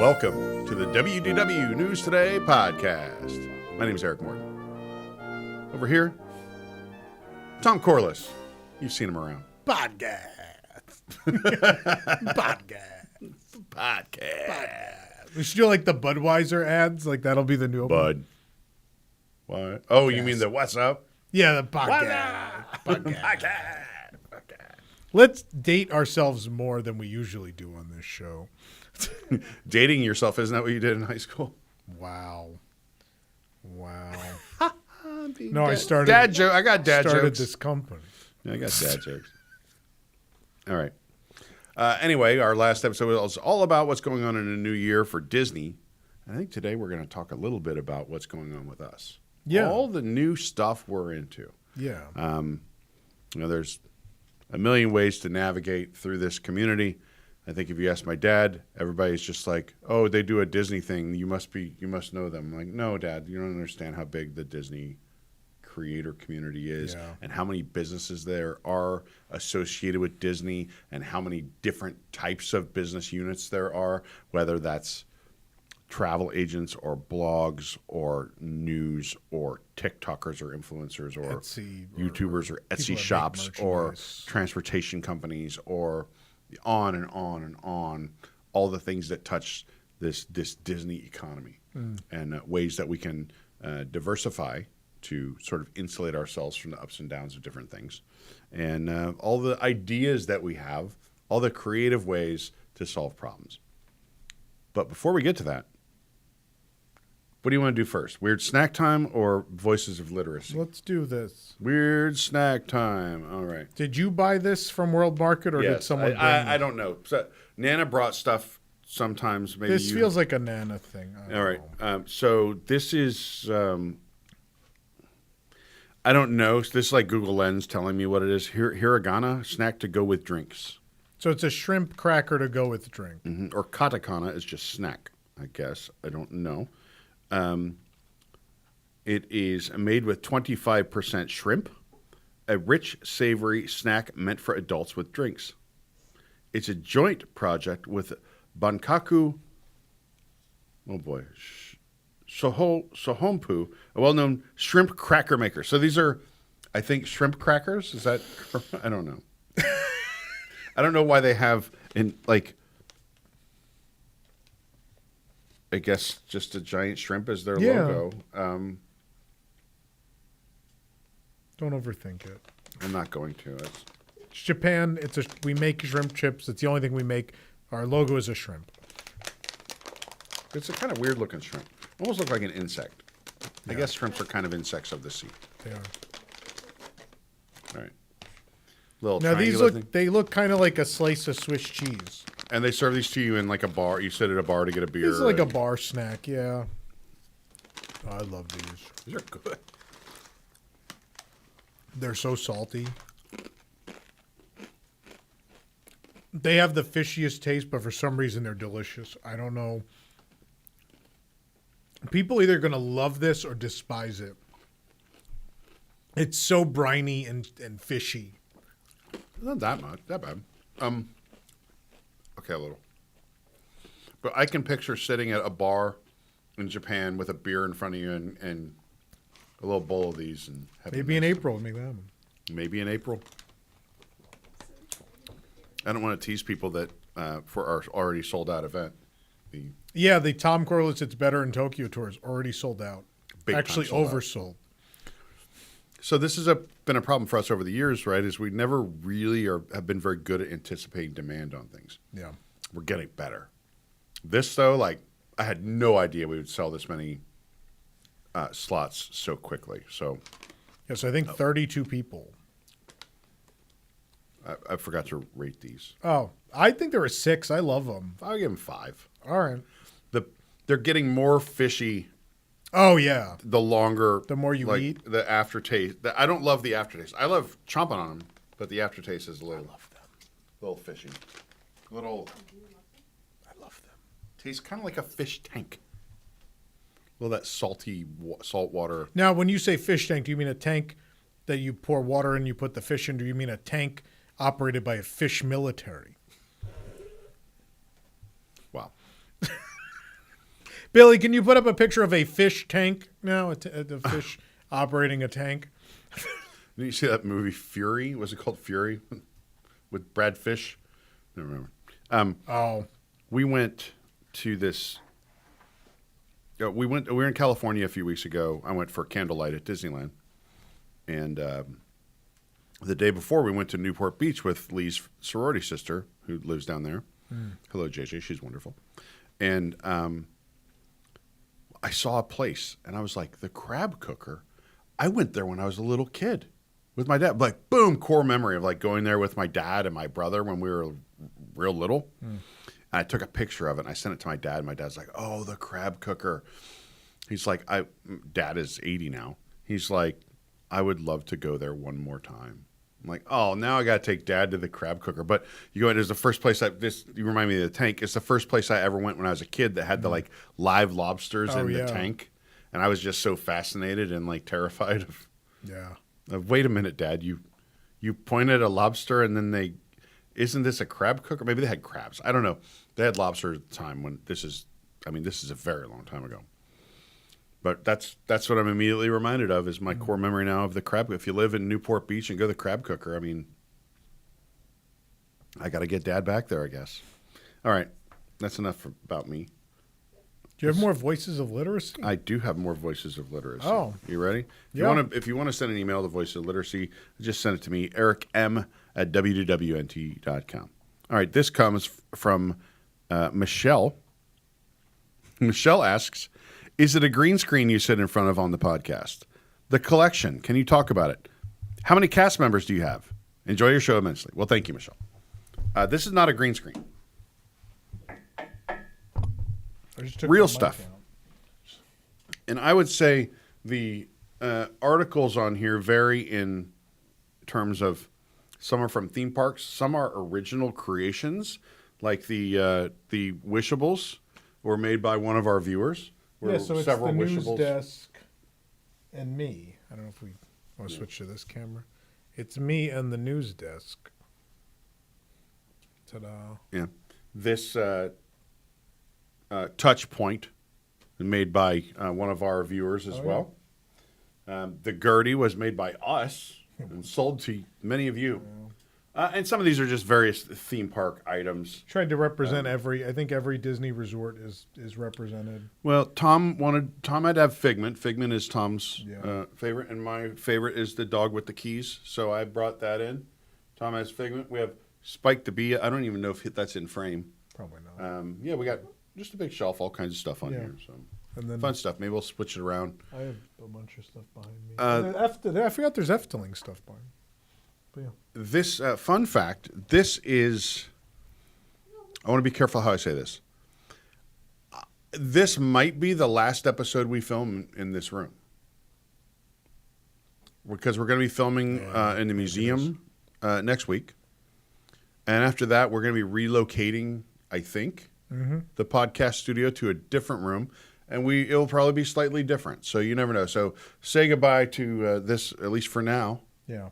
Welcome to the WDW News Today Podcast. My name is Eric Morgan. Over here, Tom Corliss. You've seen him around. Podcast. We should do like the Budweiser ads. Like that'll be the new Bud. What? Oh, you mean the what's up? Yeah, the podcast. Let's date ourselves more than we usually do on this show. Dating yourself, isn't that what you did in high school? Wow. No, I started dad joke. I got dad started jokes. this company. Yeah, I got dad jokes. All right. Anyway, our last episode was all about what's going on in a new year for Disney. I think today we're going to talk a little bit about what's going on with us. Yeah. All the new stuff we're into. Yeah. There's a million ways to navigate through this community. I think if you ask my dad, everybody's just like, "Oh, they do a Disney thing. You must know them." I'm like, "No, Dad, you don't understand how big the Disney creator community is, and how many businesses there are associated with Disney, and how many different types of business units there are, whether that's travel agents or blogs or news or TikTokers or influencers or Etsy YouTubers or Etsy shops or transportation companies or on and on and on, all the things that touch this Disney economy and ways that we can diversify to sort of insulate ourselves from the ups and downs of different things, and all the ideas that we have, all the creative ways to solve problems. But before we get to that, what do you want to do first? Weird snack time or voices of literacy? Let's do this. Weird snack time. All right. Did you buy this from World Market or did someone bring I don't know. So, Nana brought stuff sometimes. Maybe this feels like a Nana thing. All right. So this is, I don't know. This is like Google Lens telling me what it is. Hiragana, snack to go with drinks. So it's a shrimp cracker to go with drink. Mm-hmm. Or katakana is just snack, I guess. I don't know. It is made with 25% shrimp, a rich, savory snack meant for adults with drinks. It's a joint project with Bankaku, Sohompu, a well-known shrimp cracker maker. So these are, I think, shrimp crackers. Is that, I don't know. I don't know why they have, I guess just a giant shrimp as their logo. Don't overthink it. I'm not going to. It's Japan. We make shrimp chips. It's the only thing we make. Our logo is a shrimp. It's a kind of weird looking shrimp. Almost look like an insect. Yeah. I guess shrimps are kind of insects of the sea. They are. All right. Little now these look kind of like a slice of Swiss cheese. And they serve these to you in like a bar. You sit at a bar to get a beer. It's like a bar snack, yeah. Oh, I love these. These are good. They're so salty. They have the fishiest taste, but for some reason they're delicious. I don't know. People either going to love this or despise it. It's so briny and fishy. Not that bad. Okay, a little. But I can picture sitting at a bar in Japan with a beer in front of you and a little bowl of these. And maybe in April. Make that happen. Maybe in April. I don't want to tease people that for our already sold out event. The Tom Corliss It's Better in Tokyo tour is already sold out. Actually oversold. So this has been a problem for us over the years, right? Is we never really have been very good at anticipating demand on things. Yeah. We're getting better. This, though, I had no idea we would sell this many slots so quickly. So, yes, I think 32 people. I forgot to rate these. Oh, I think there were 6. I love them. I'll give them 5. All right. They're getting more fishy. Oh, yeah. The longer. The more you eat. The aftertaste. I don't love the aftertaste. I love chomping on them, but the aftertaste is a little. I love them. A little fishy. I love them. Tastes kind of like a fish tank. A little that salty salt water. Now, when you say fish tank, do you mean a tank that you pour water in, you put the fish in? Do you mean a tank operated by a fish military? Wow. Billy, can you put up a picture of a fish tank now? A fish operating a tank. Did you see that movie Fury? Was it called Fury with Brad Fish? I don't remember. We went to this. We were in California a few weeks ago. I went for candlelight at Disneyland, and the day before we went to Newport Beach with Lee's sorority sister, who lives down there. Hello, JJ. She's wonderful. And I saw a place, and I was like, the Crab Cooker. I went there when I was a little kid with my dad. Like, boom, core memory of like going there with my dad and my brother when we were real little. And I took a picture of it, and I sent it to my dad. And my dad's like, oh, the Crab Cooker. He's like, Dad is 80 now. He's like, I would love to go there one more time. I'm like, oh, now I got to take Dad to the Crab Cooker. But you go, it is the first place you remind me of the tank. It's the first place I ever went when I was a kid that had the like live lobsters in the tank. And I was just so fascinated and like terrified of wait a minute, Dad, you pointed at a lobster and then isn't this a crab cooker? Maybe they had crabs. I don't know. They had lobster at the time when this is a very long time ago. But that's what I'm immediately reminded of is my core memory now of the crab. If you live in Newport Beach and go to the Crab Cooker, I mean, I got to get Dad back there, I guess. All right. That's enough about me. Do you have more voices of literacy? I do have more voices of literacy. Oh. You ready? If you want to send an email to Voices of Literacy, just send it to me, ericm@wdwnt.com. All right. This comes from Michelle. Michelle asks, is it a green screen you sit in front of on the podcast? The collection. Can you talk about it? How many cast members do you have? Enjoy your show immensely. Well, thank you, Michelle. This is not a green screen. Real stuff. And I would say the articles on here vary in terms of some are from theme parks, some are original creations, like the Wishables were made by one of our viewers. Yeah, so it's the news desk and me. I don't know if we want to switch to this camera. It's me and the news desk. Ta-da. Yeah. This touch point made by one of our viewers as well. The Gertie was made by us and sold to many of you. And some of these are just various theme park items. Tried to represent I think every Disney resort is represented. Well, Tom had to have Figment. Figment is Tom's favorite, and my favorite is the dog with the keys. So I brought that in. Tom has Figment. We have Spike the Bee. I don't even know if that's in frame. Probably not. We got just a big shelf, all kinds of stuff on here. So and then fun stuff. Maybe we'll switch it around. I have a bunch of stuff behind me. I forgot there's Efteling stuff behind me. But yeah. This fun fact, this is, I want to be careful how I say this. This might be the last episode we film in this room. Because we're going to be filming in the museum next week. And after that, we're going to be relocating, I think, the podcast studio to a different room. And it'll probably be slightly different. So you never know. So say goodbye to this, at least for now. Yeah.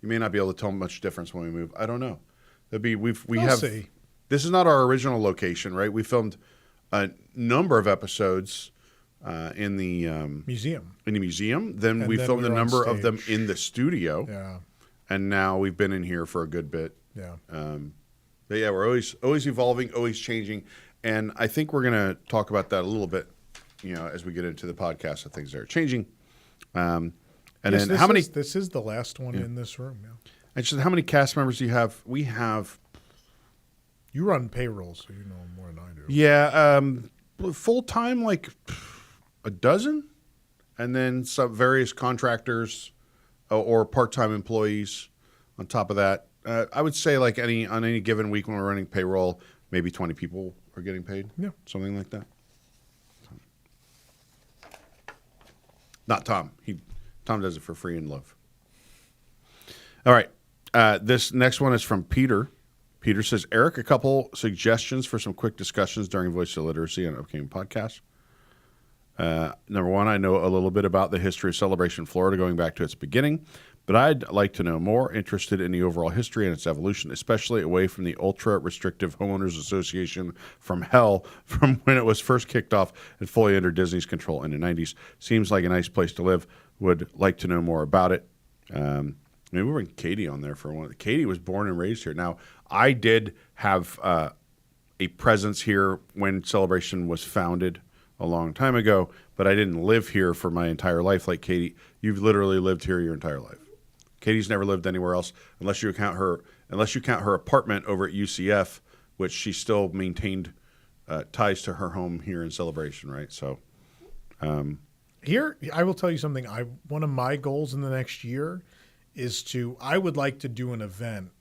You may not be able to tell much difference when we move. I don't know. We'll see. This is not our original location, right? We filmed a number of episodes in the museum. In the museum. Then we filmed a number of them in the studio. Yeah. And now we've been in here for a good bit. Yeah. But yeah, we're always evolving, always changing. And I think we're going to talk about that a little bit, as we get into the podcast of things that are changing. And then how many? This is the last one in this room. Yeah. And just how many cast members do you have? We have. You run payroll, so you know more than I do. Yeah, full time like a dozen, and then some various contractors or part-time employees on top of that. I would say like on any given week when we're running payroll, maybe 20 people are getting paid. Yeah, something like that. Not Tom. Tom does it for free and love. All right. This next one is from Peter. Peter says, Eric, a couple suggestions for some quick discussions during Voice of Literacy on upcoming podcasts. Number one, I know a little bit about the history of Celebration Florida going back to its beginning, but I'd like to know more, interested in the overall history and its evolution, especially away from the ultra-restrictive Homeowners Association from hell from when it was first kicked off and fully under Disney's control in the 90s. Seems like a nice place to live. Would like to know more about it. Maybe we'll bring Katie on there for one. Katie was born and raised here. Now, I did have a presence here when Celebration was founded a long time ago, but I didn't live here for my entire life like Katie. You've literally lived here your entire life. Katie's never lived anywhere else unless you count her apartment over at UCF, which she still maintained ties to her home here in Celebration, right? So here, I will tell you something. One of my goals in the next year is I would like to do an event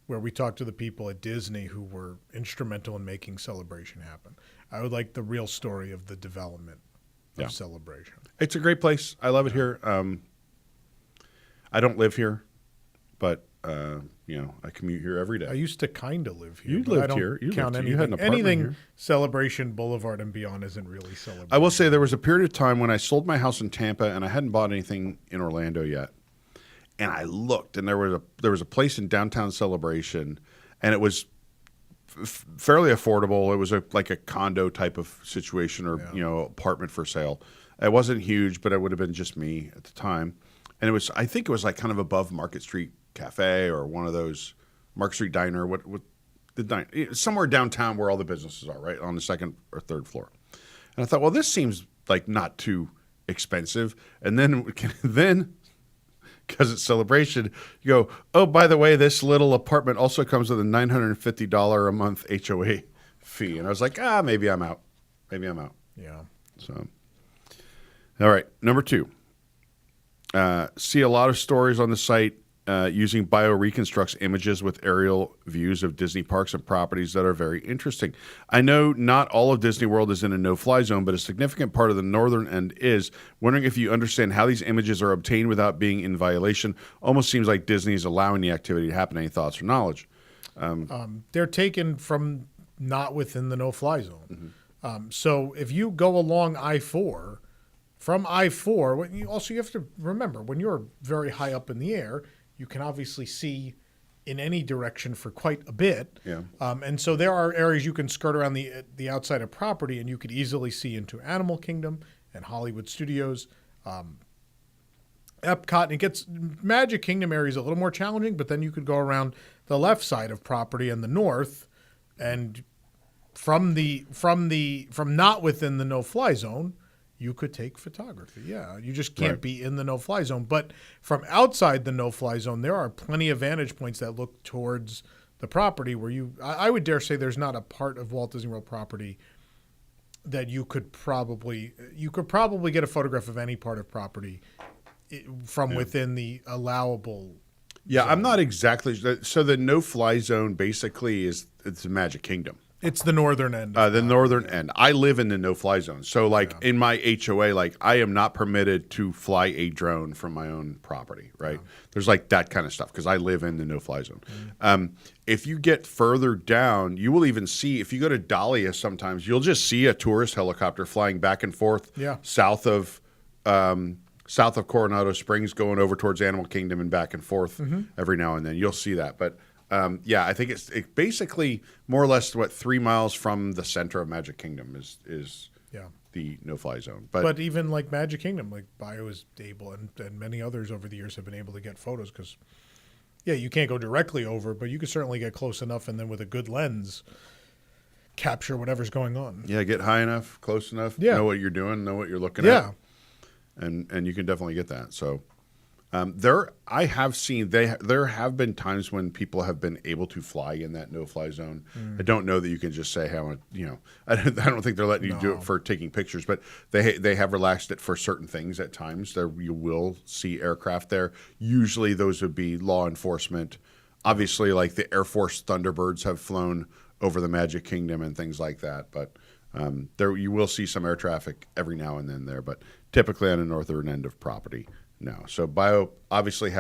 where we talk to the people at Disney who were instrumental in making Celebration happen. I would like the real story of the development of Celebration. It's a great place. I love it here. I don't live here, but I commute here every day. I used to kind of live here. You lived here. You had an apartment anything here. Celebration Boulevard and beyond isn't really Celebration. I will say there was a period of time when I sold my house in Tampa and I hadn't bought anything in Orlando yet. And I looked, and there was a place in downtown Celebration, and it was fairly affordable. It was like a condo type of situation or apartment for sale. It wasn't huge, but it would have been just me at the time. And I think it was like kind of above Market Street Cafe or one of those Market Street Diner, somewhere downtown where all the businesses are, right on the second or third floor. And I thought, well, this seems like not too expensive. And then because it's Celebration, you go, oh, by the way, this little apartment also comes with a $950 a month HOA fee. And I was like, maybe I'm out. Yeah. So, all right, number 2. See a lot of stories on the site using bioreconstructs images with aerial views of Disney parks and properties that are very interesting. I know not all of Disney World is in a no-fly zone, but a significant part of the northern end is. Wondering if you understand how these images are obtained without being in violation. Almost seems like Disney is allowing the activity to happen. Any thoughts or knowledge? They're taken from not within the no-fly zone. So if you go along I-4, from I-4, you have to remember, when you're very high up in the air, you can obviously see in any direction for quite a bit. Yeah. And so there are areas you can skirt around the outside of property, and you could easily see into Animal Kingdom and Hollywood Studios, Epcot. And it gets Magic Kingdom area is a little more challenging, but then you could go around the left side of property and the north, and from not within the no-fly zone, you could take photography. Yeah, you just can't be in the no-fly zone. But from outside the no-fly zone, there are plenty of vantage points that look towards the property where I would dare say there's not a part of Walt Disney World property that you could probably get a photograph of any part of property from within the allowable Yeah, zone. I'm not exactly. So the no-fly zone basically it's the Magic Kingdom. It's the northern end. The northern end. I live in the no-fly zone. So, in my HOA, I am not permitted to fly a drone from my own property, right? Yeah. There's, that kind of stuff because I live in the no-fly zone. If you get further down, you will even see, if you go to Dahlia sometimes, you'll just see a tourist helicopter flying back and forth south of Coronado Springs going over towards Animal Kingdom and back and forth every now and then. You'll see that. But I think it's basically more or less 3 miles from the center of Magic Kingdom is the no-fly zone. But even like Magic Kingdom, like Bio is able, and many others over the years have been able to get photos because, you can't go directly over, but you can certainly get close enough and then with a good lens capture whatever's going on. Yeah, get high enough, close enough, know what you're doing, know what you're looking at. And you can definitely get that. So I have seen there have been times when people have been able to fly in that no-fly zone. I don't know that you can just say how I don't think they're letting you do it for taking pictures, but they have relaxed it for certain things at times. There you will see aircraft there. Usually those would be law enforcement. Obviously, like the Air Force Thunderbirds have flown over the Magic Kingdom and things like that, but there you will see some air traffic every now and then there, but typically on the northern end of property. No. So Bio obviously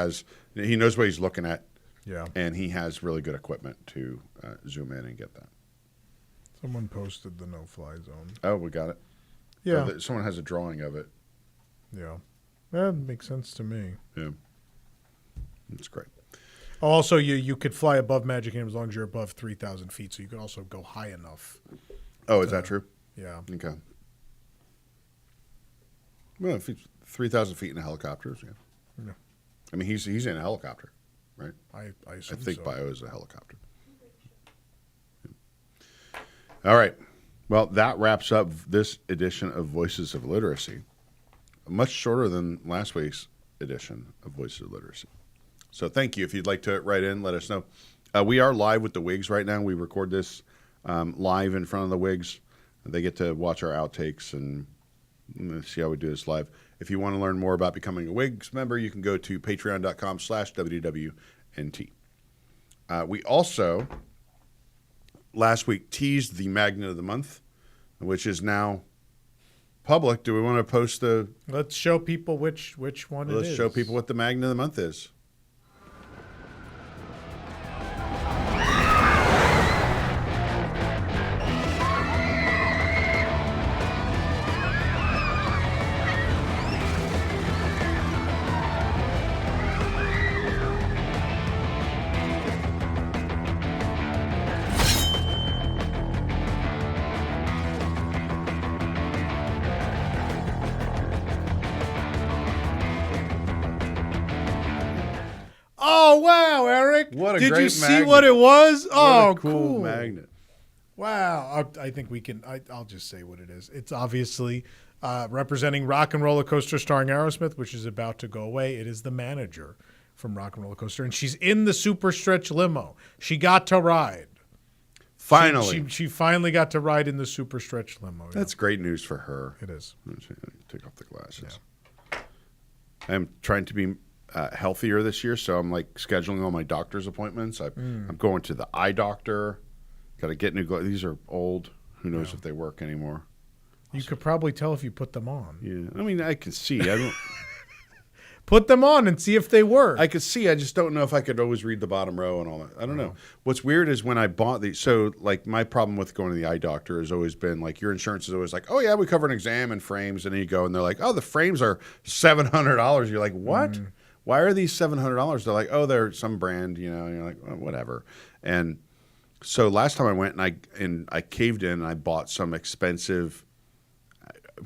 he knows what he's looking at. Yeah. And he has really good equipment to zoom in and get that. Someone posted the no-fly zone. Oh, we got it. Yeah. Someone has a drawing of it. Yeah. That makes sense to me. Yeah. It's great. Also, you could fly above Magic Kingdom as long as you're above 3,000 feet. So you could also go high enough. Oh, is that true? Yeah. Okay. Well, if it's 3,000 feet in a helicopter, yeah. Yeah. I mean, he's in a helicopter, right? I assume I think so. Bio is a helicopter. All right. Well, that wraps up this edition of Voices of Literacy. Much shorter than last week's edition of Voices of Literacy. So thank you. If you'd like to write in, let us know. We are live with the WIGS right now. We record this live in front of the WIGS. They get to watch our outtakes and see how we do this live. If you want to learn more about becoming a WIGS member, you can go to patreon.com/WDWNT. We also, last week, teased the Magnet of the Month, which is now public. Do we want to post the... Let's show people which one it is. Let's show people what the Magnet of the Month is. Oh, wow, Eric. What a Did great you see magnet. what it was? Oh, What a cool magnet. Wow. I think we can, I'll just say what it is. It's obviously representing Rock and Roller Coaster starring Aerosmith, which is about to go away. It is the manager from Rock and Roller Coaster, and she's in the Super Stretch limo. She got to ride. Finally. She finally got to ride in the Super Stretch limo. Yeah. That's great news for her. It is. Take off the glasses. Yeah. I'm trying to be healthier this year, so I'm like scheduling all my doctor's appointments. I'm going to the eye doctor. Got to get new glasses. These are old. Who knows if they work anymore? You could probably tell if you put them on. Yeah, I mean, I can see. I don't. Put them on and see if they work. I could see. I just don't know if I could always read the bottom row and all that. I don't know. What's weird is when I bought these. So, like, my problem with going to the eye doctor has always been like your insurance is always like, oh yeah, we cover an exam and frames, and then you go and they're like, oh, the frames are $700. You're like, what? Why are these $700? They're like, oh, they're some brand, you know. And you're like, well, whatever. And so last time I went and I caved in and I bought some expensive.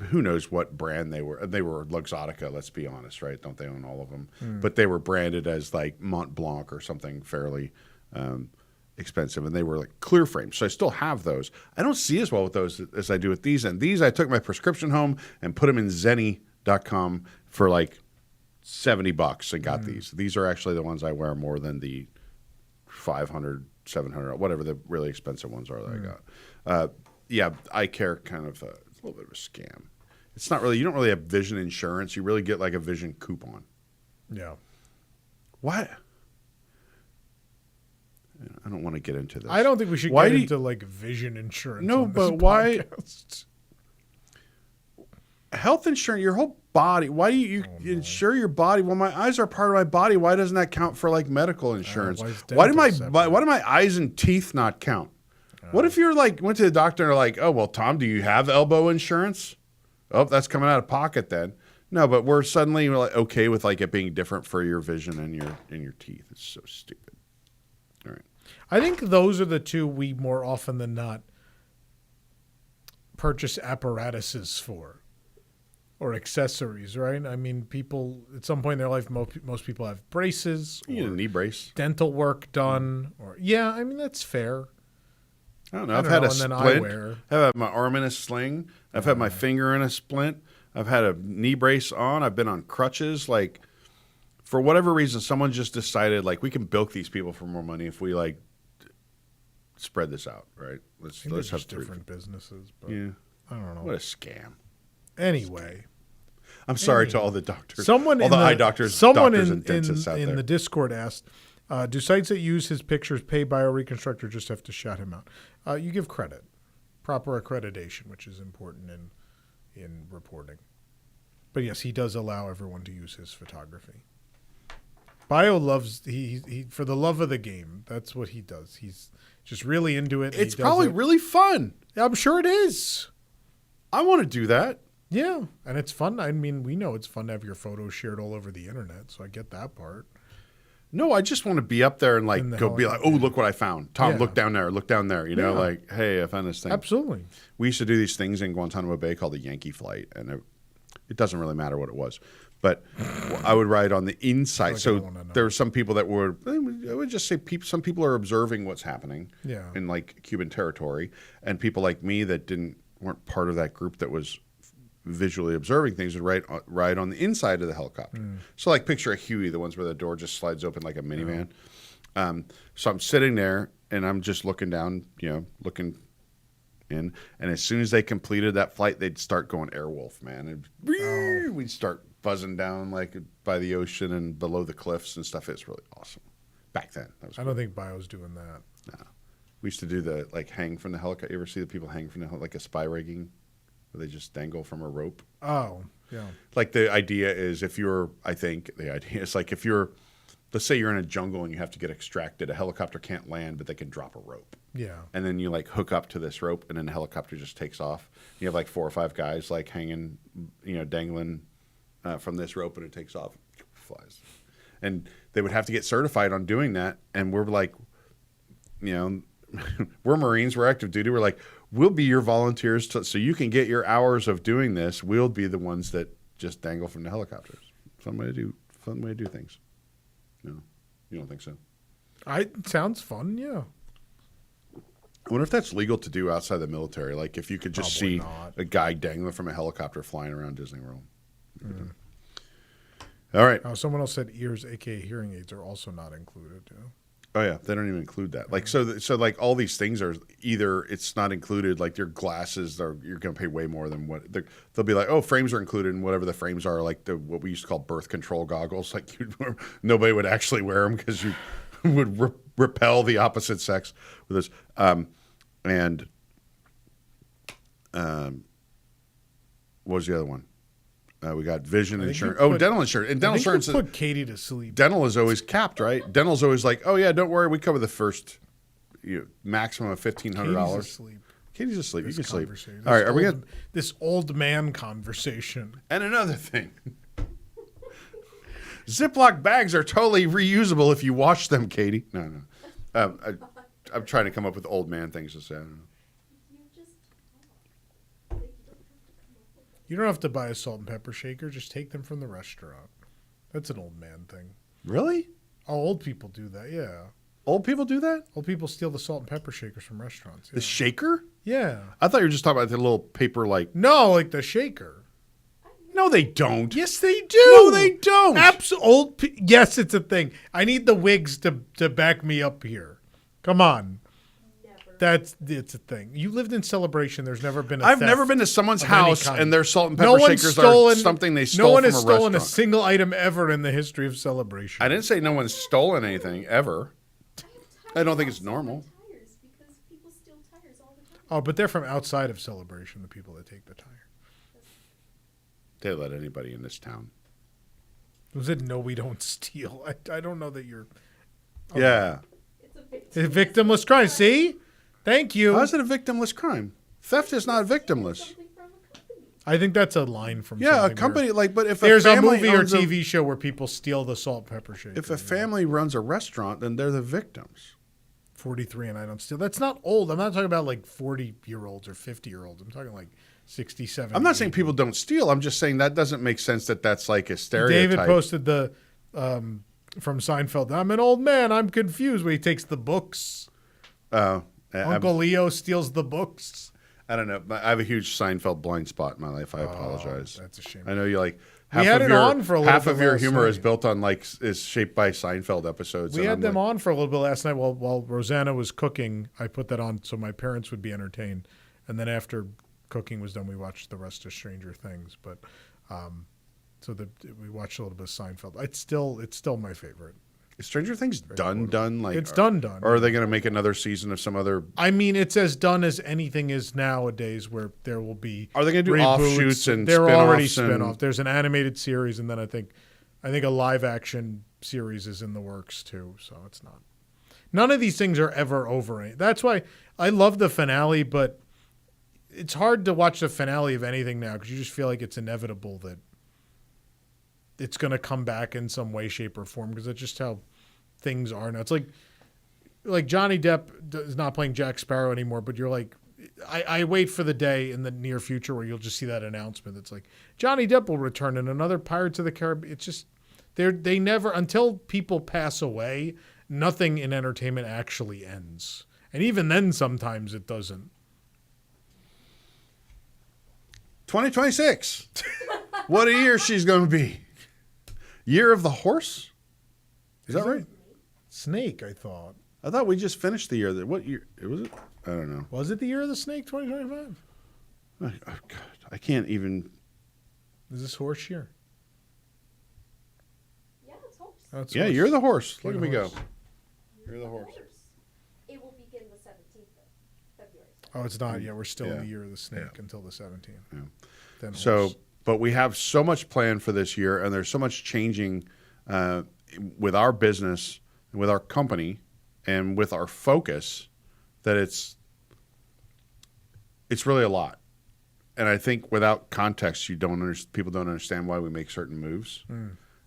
Who knows what brand they were? They were Luxottica, let's be honest, right? Don't they own all of them? But they were branded as like Mont Blanc or something fairly expensive, and they were like clear frames. So I still have those. I don't see as well with those as I do with these. And these, I took my prescription home and put them in Zenni.com for like $70 and got these. These are actually the ones I wear more than the $500, $700, whatever the really expensive ones are that I got. Yeah, eye care kind of. It's a little bit of a scam. It's not really. You don't really have vision insurance. You really get like a vision coupon. Yeah. What? I don't want to get into this. I don't think we should get into like vision insurance. No, on this but why? podcast. Health insurance, your whole body. Why do you insure your body? Well, my eyes are part of my body. Why doesn't that count for like medical insurance? Why do my eyes and teeth not count? What if you're like went to the doctor and are like, oh well, Tom, do you have elbow insurance? Oh, that's coming out of pocket then. No, but we're suddenly like okay with like it being different for your vision and your teeth. It's so stupid. All right. I think those are the two we more often than not purchase apparatuses for or accessories, right? I mean, people at some point in their life, most people have braces, You need a knee brace. dental work done, or I mean that's fair. I don't know. I've had a splint. I've had my arm in a sling. I've had my finger in a splint. I've had a knee brace on. I've been on crutches. Like, for whatever reason, someone just decided, like, we can bilk these people for more money if we, like, spread this out, right? Let's have different businesses. But yeah. I don't know. What a scam. Anyway. I'm sorry to all the doctors. All the eye doctors, doctors and dentists out there. In the Discord asked, do sites that use his pictures pay Bio Reconstructor just have to shout him out? You give credit. Proper accreditation, which is important in reporting. But yes, he does allow everyone to use his photography. Bio loves, he for the love of the game, that's what he does. He's just really into it. It's probably really fun. I'm sure it is. I want to do that. Yeah, and it's fun. I mean, we know it's fun to have your photos shared all over the internet, so I get that part. No, I just want to be up there and like In the go be like, oh, look what I found. Tom, Yeah. look down there. You know, Yeah. like, hey, I found this thing. Absolutely. We used to do these things in Guantanamo Bay called the Yankee Flight, and it doesn't really matter what it was. But I would ride on the inside. Like I So wanna know. there were some people that were, I would just say some people are observing what's happening Yeah. in like Cuban territory. And people like me that weren't part of that group that was visually observing things would ride on the inside of the helicopter. So like picture a Huey, the ones where the door just slides open like a minivan. So I'm sitting there and I'm just looking down, looking in. And as soon as they completed that flight, they'd start going Airwolf, man. And we'd start buzzing down like by the ocean and below the cliffs and stuff. It's really awesome. Back then. That was I don't think Bio's doing that. No. We used to do the like hang from the helicopter. You ever see the people hang from the like a spy rigging where they just dangle from a rope? Oh, yeah. Like the idea is let's say you're in a jungle and you have to get extracted. A helicopter can't land, but they can drop a rope. Yeah. And then you like hook up to this rope and then the helicopter just takes off. You have like 4 or 5 guys like hanging, dangling from this rope and it takes off, flies. And they would have to get certified on doing that. And we're like, we're Marines, we're active duty. We're like, we'll be your volunteers so you can get your hours of doing this. We'll be the ones that just dangle from the helicopters. Fun way to do things. No, you don't think so? Sounds fun, yeah. I wonder if that's legal to do outside the military. Like if you could just Probably see not. a guy dangling from a helicopter flying around Disney World. All right. Someone else said ears, aka hearing aids, are also not included. Yeah. Oh yeah, they don't even include that. Like so like all these things are either it's not included. Like your glasses you're going to pay way more than what they'll be like. Oh, frames are included, and whatever the frames are, like what we used to call birth control goggles. Like nobody would actually wear them because you would repel the opposite sex with this. What was the other one? We got vision insurance. Dental insurance. And dental insurance. Put Katie to sleep. Dental is always capped, right? Dental's always like, oh yeah, don't worry, we cover the first maximum of $1,500. Asleep. Katie's asleep. You can sleep. This All right, are we good? This old man conversation? And another thing. Ziploc bags are totally reusable if you wash them, Katie. No. I'm trying to come up with old man things to say. I don't know. You don't have to buy a salt and pepper shaker. Just take them from the restaurant. That's an old man thing. Really? Oh, old people do that, yeah. Old people do that? Old people steal the salt and pepper shakers from restaurants. Yeah. The shaker? Yeah. I thought you were just talking about the little paper like... No, like the shaker. No, they don't. Yes, they do. No, they don't. Yes, it's a thing. I need the WIGS to back me up here. Come on. It's a thing. You lived in Celebration. There's never been I've never been to someone's house and their salt and pepper no shakers are something they stole No one from has a restaurant. stolen a single item ever in the history of Celebration. I didn't say no one's stolen anything ever. I don't think it's normal. Tires because people steal tires all the time. Oh, but they're from outside of Celebration, the people that take the tire. They let anybody in this town. Was it no, we don't steal? I don't know that you're... Yeah. It's a It's a victimless crime. See? Thank you. How is it a victimless crime? Theft is not victimless. something from a company. I think that's a line from Yeah, a something company where- but if There's a family movie or owns TV show where people steal the salt and pepper shaker. if a family runs a restaurant, then they're the victims. 43 and I don't steal. That's not old. I'm not talking about like 40-year-olds or 50-year-olds. I'm talking like 67. I'm not saying people don't steal. I'm just saying that doesn't make sense that that's like a stereotype. David posted the from Seinfeld. I'm an old man. I'm confused. Where he takes the books. Uncle Leo steals the books. I don't know. I have a huge Seinfeld blind spot in my life. I apologize. That's a shame. I know you like We had it on for a little half bit of your last humor is night. built on is shaped by Seinfeld episodes. We and had I'm them like, on for a little bit last night while Rosanna was cooking. I put that on so my parents would be entertained. And then after cooking was done, we watched the rest of Stranger Things. But we watched a little bit of Seinfeld. It's still my favorite. Is Stranger Things done? Like It's done. Or are they going to make another season of some other? I mean, it's as done as anything is nowadays, where there will be. Are they going to do reboots. offshoots and There are already spin-offs and- spin-off. There's an animated series, and then I think a live action series is in the works too. So it's not. None of these things are ever over. That's why I love the finale, but it's hard to watch the finale of anything now because you just feel like it's inevitable that it's going to come back in some way, shape, or form because it's just how things are now. It's like Johnny Depp is not playing Jack Sparrow anymore, but you're like, I wait for the day in the near future where you'll just see that announcement that's like, Johnny Depp will return in another Pirates of the Caribbean. It's just, they never, until people pass away, nothing in entertainment actually ends. And even then, sometimes it doesn't. 2026. What a year she's going to be. Year of the horse? Is that right? Snake, I thought. I thought we just finished the year. What year? Was it? I don't know. Was it the year of the snake, 2025? Oh, God, I can't even. Is this horse year? Yeah, it's horse. Oh, it's Yeah, horse. you're the horse. You're Look the at me go. horse. You're the horse. It will begin the 17th of February. Oh, it's not yet. We're still in Yeah. the year of the snake Yeah. until the 17th. Yeah. Then So, horse. but we have so much planned for this year, and there's so much changing with our business, with our company, and with our focus that it's really a lot. And I think without context, people don't understand why we make certain moves.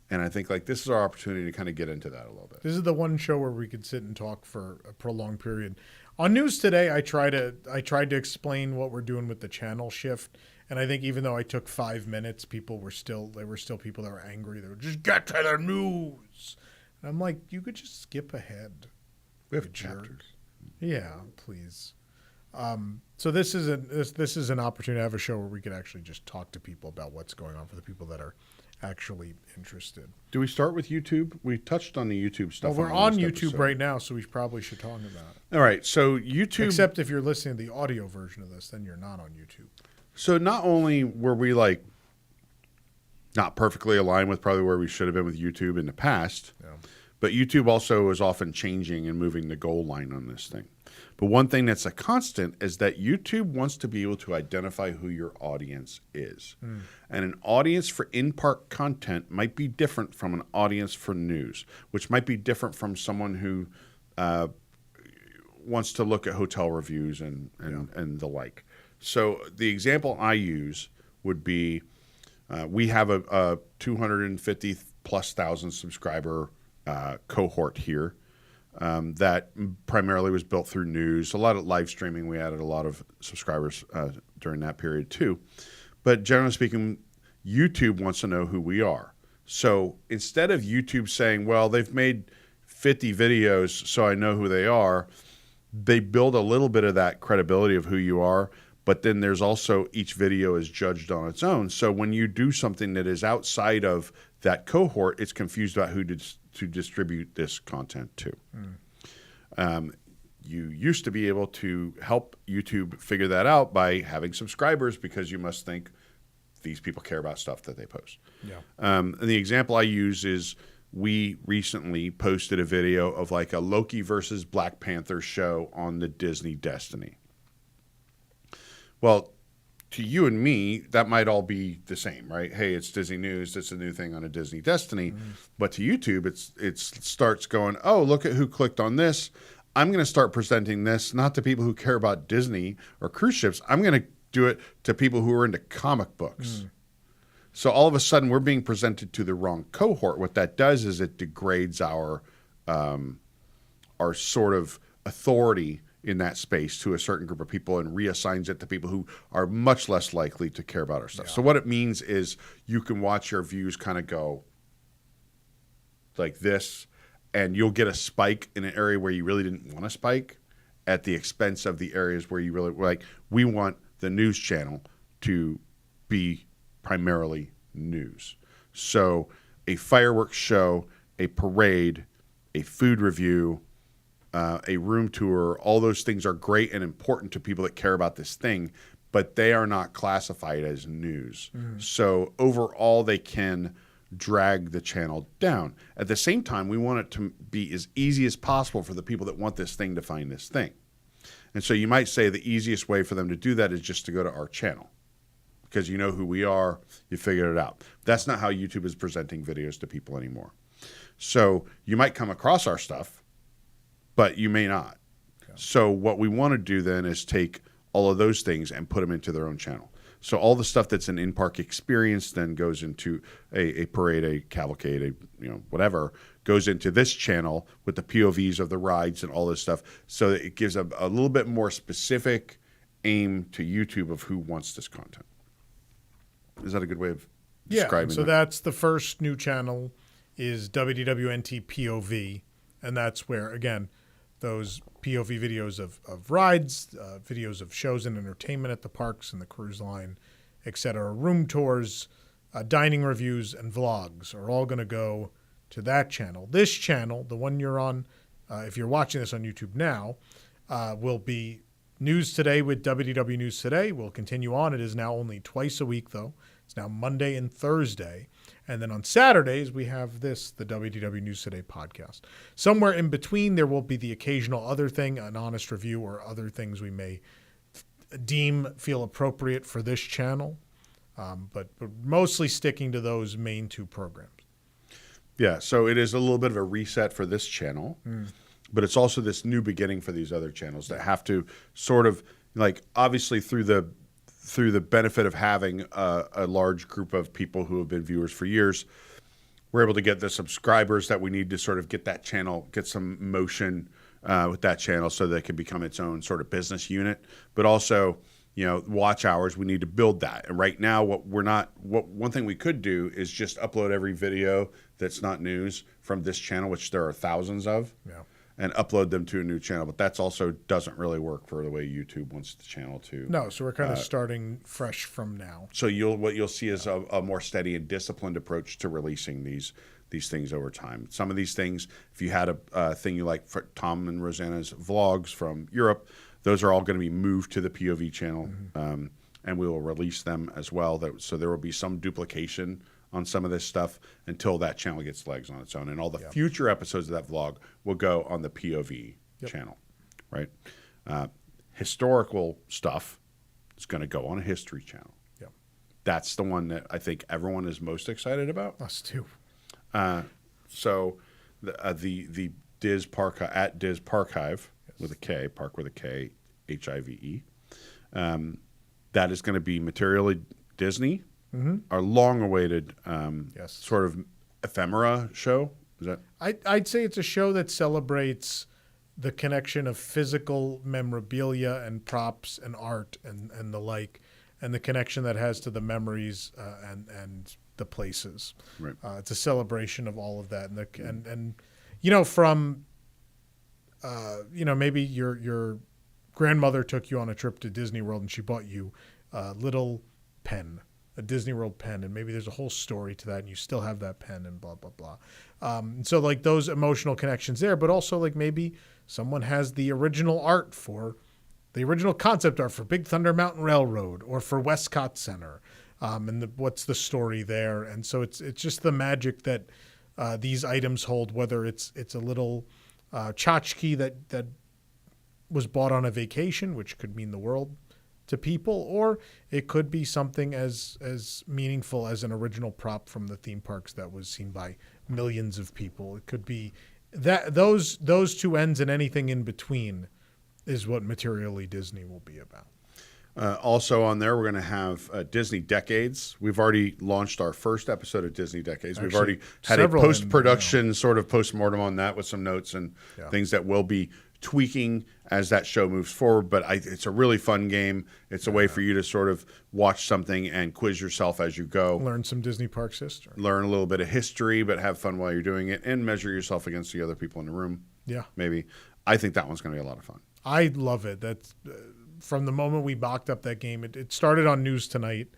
And I think like this is our opportunity to kind of get into that a little bit. This is the one show where we could sit and talk for a prolonged period. On News Today, I tried to explain what we're doing with the channel shift, and I think even though I took 5 minutes, there were still people that were angry. They were just get to the news. And I'm like, you could just skip ahead. We have You jerk. chapters. Yeah, please. So this is an opportunity to have a show where we could actually just talk to people about what's going on for the people that are actually interested. Do we start with YouTube? We touched on the YouTube stuff. Well, we're the on last YouTube episode. right now, so we probably should talk about it. All right. So YouTube. Except if you're listening to the audio version of this, then you're not on YouTube. So not only were we like not perfectly aligned with probably where we should have been with YouTube in the past, Yeah. but YouTube also is often changing and moving the goal line on this thing. But one thing that's a constant is that YouTube wants to be able to identify who your audience is. And an audience for in-park content might be different from an audience for news, which might be different from someone who wants to look at hotel reviews and the like. So the example I use would be we have a 250 plus thousand subscriber cohort here. That primarily was built through news, a lot of live streaming. We added a lot of subscribers during that period too. But generally speaking, YouTube wants to know who we are. So instead of YouTube saying, well, they've made 50 videos, so I know who they are, they build a little bit of that credibility of who you are. But then there's also each video is judged on its own. So when you do something that is outside of that cohort, it's confused about who to distribute this content to. You used to be able to help YouTube figure that out by having subscribers because you must think these people care about stuff that they post. Yeah. And the example I use is we recently posted a video of like a Loki versus Black Panther show on the Disney Destiny. Well, to you and me, that might all be the same, right? Hey, it's Disney News. It's a new thing on a Disney Destiny. But to YouTube, it starts going, oh, look at who clicked on this. I'm going to start presenting this not to people who care about Disney or cruise ships. I'm going to do it to people who are into comic books. So all of a sudden, we're being presented to the wrong cohort. What that does is it degrades our sort of authority in that space to a certain group of people and reassigns it to people who are much less likely to care about our stuff. Yeah. So what it means is you can watch your views kind of go like this, and you'll get a spike in an area where you really didn't want to spike at the expense of the areas where you really like. We want the news channel to be primarily news. So a fireworks show, a parade, a food review, a room tour, all those things are great and important to people that care about this thing, but they are not classified as news. So overall, they can drag the channel down. At the same time, we want it to be as easy as possible for the people that want this thing to find this thing. And so you might say the easiest way for them to do that is just to go to our channel because you know who we are, you figured it out. That's not how YouTube is presenting videos to people anymore. So you might come across our stuff, but you may not. Yeah. So what we want to do then is take all of those things and put them into their own channel. So all the stuff that's an in-park experience then goes into a parade, a cavalcade, whatever, goes into this channel with the POVs of the rides and all this stuff. So that it gives a little bit more specific aim to YouTube of who wants this content. Is that a good way of describing so that? that's the first new channel is WDWNT POV, and that's where, again, those POV videos of rides, videos of shows and entertainment at the parks and the cruise line, etc., room tours, dining reviews, and vlogs are all going to go to that channel. This channel, the one you're on, if you're watching this on YouTube now, will be News Today with WDW News Today. We'll continue on. It is now only twice a week, though. It's now Monday and Thursday. And then on Saturdays, we have the WDW News Today podcast. Somewhere in between, there will be the occasional other thing, an honest review or other things we may feel appropriate for this channel. But mostly sticking to those main two programs. Yeah, so it is a little bit of a reset for this channel, but it's also this new beginning for these other channels that have to sort of, obviously through the benefit of having a large group of people who have been viewers for years, we're able to get the subscribers that we need to sort of get that channel, get some motion with that channel so that it can become its own sort of business unit. But also, watch hours, we need to build that. And right now, one thing we could do is just upload every video that's not news from this channel, which there are thousands of. Yeah. And upload them to a new channel. But that's also doesn't really work for the way YouTube wants the channel to. No, so we're kind of starting fresh from now. So what you'll see is a more steady and disciplined approach to releasing these things over time. Some of these things, if you had a thing you like for Tom and Rosanna's vlogs from Europe, those are all going to be moved to the POV channel, and we will release them as well. So there will be some duplication on some of this stuff until that channel gets legs on its own. And all the future episodes of that vlog will go on the POV channel, right? Historical stuff is going to go on a history channel. Yep. That's the one that I think everyone is most excited about. Us too. So the Diz Park at Diz Parchive with a K, Park with a K, HIVE. That is going to be materially Disney. Our long-awaited sort of ephemera show. Is that? I'd say it's a show that celebrates the connection of physical memorabilia and props and art and the like, and the connection that has to the memories and the places. Right. It's a celebration of all of that, and from maybe your grandmother took you on a trip to Disney World and she bought you a little pen. A Disney World pen, and maybe there's a whole story to that, and you still have that pen, and blah blah blah. So those emotional connections there, but also maybe someone has the original art for the original concept art for Big Thunder Mountain Railroad or for Westcott Center, and what's the story there? And so it's just the magic that these items hold. Whether it's a little tchotchke that was bought on a vacation, which could mean the world to people, or it could be something as meaningful as an original prop from the theme parks that was seen by millions of people. It could be that those two ends and anything in between is what Materially Disney will be about. Also on there, we're going to have Disney Decades. We've already launched our first episode of Disney Decades. We've already had a post-production sort of post-mortem on that with some notes and things that will be tweaking as that show moves forward. But it's a really fun game. It's a way for you to sort of watch something and quiz yourself as you go. Learn some Disney Parks history. Learn a little bit of history, but have fun while you're doing it and measure yourself against the other people in the room. Yeah. Maybe. I think that one's going to be a lot of fun. I love it. That's from the moment we mocked up that game. It started on News Tonight,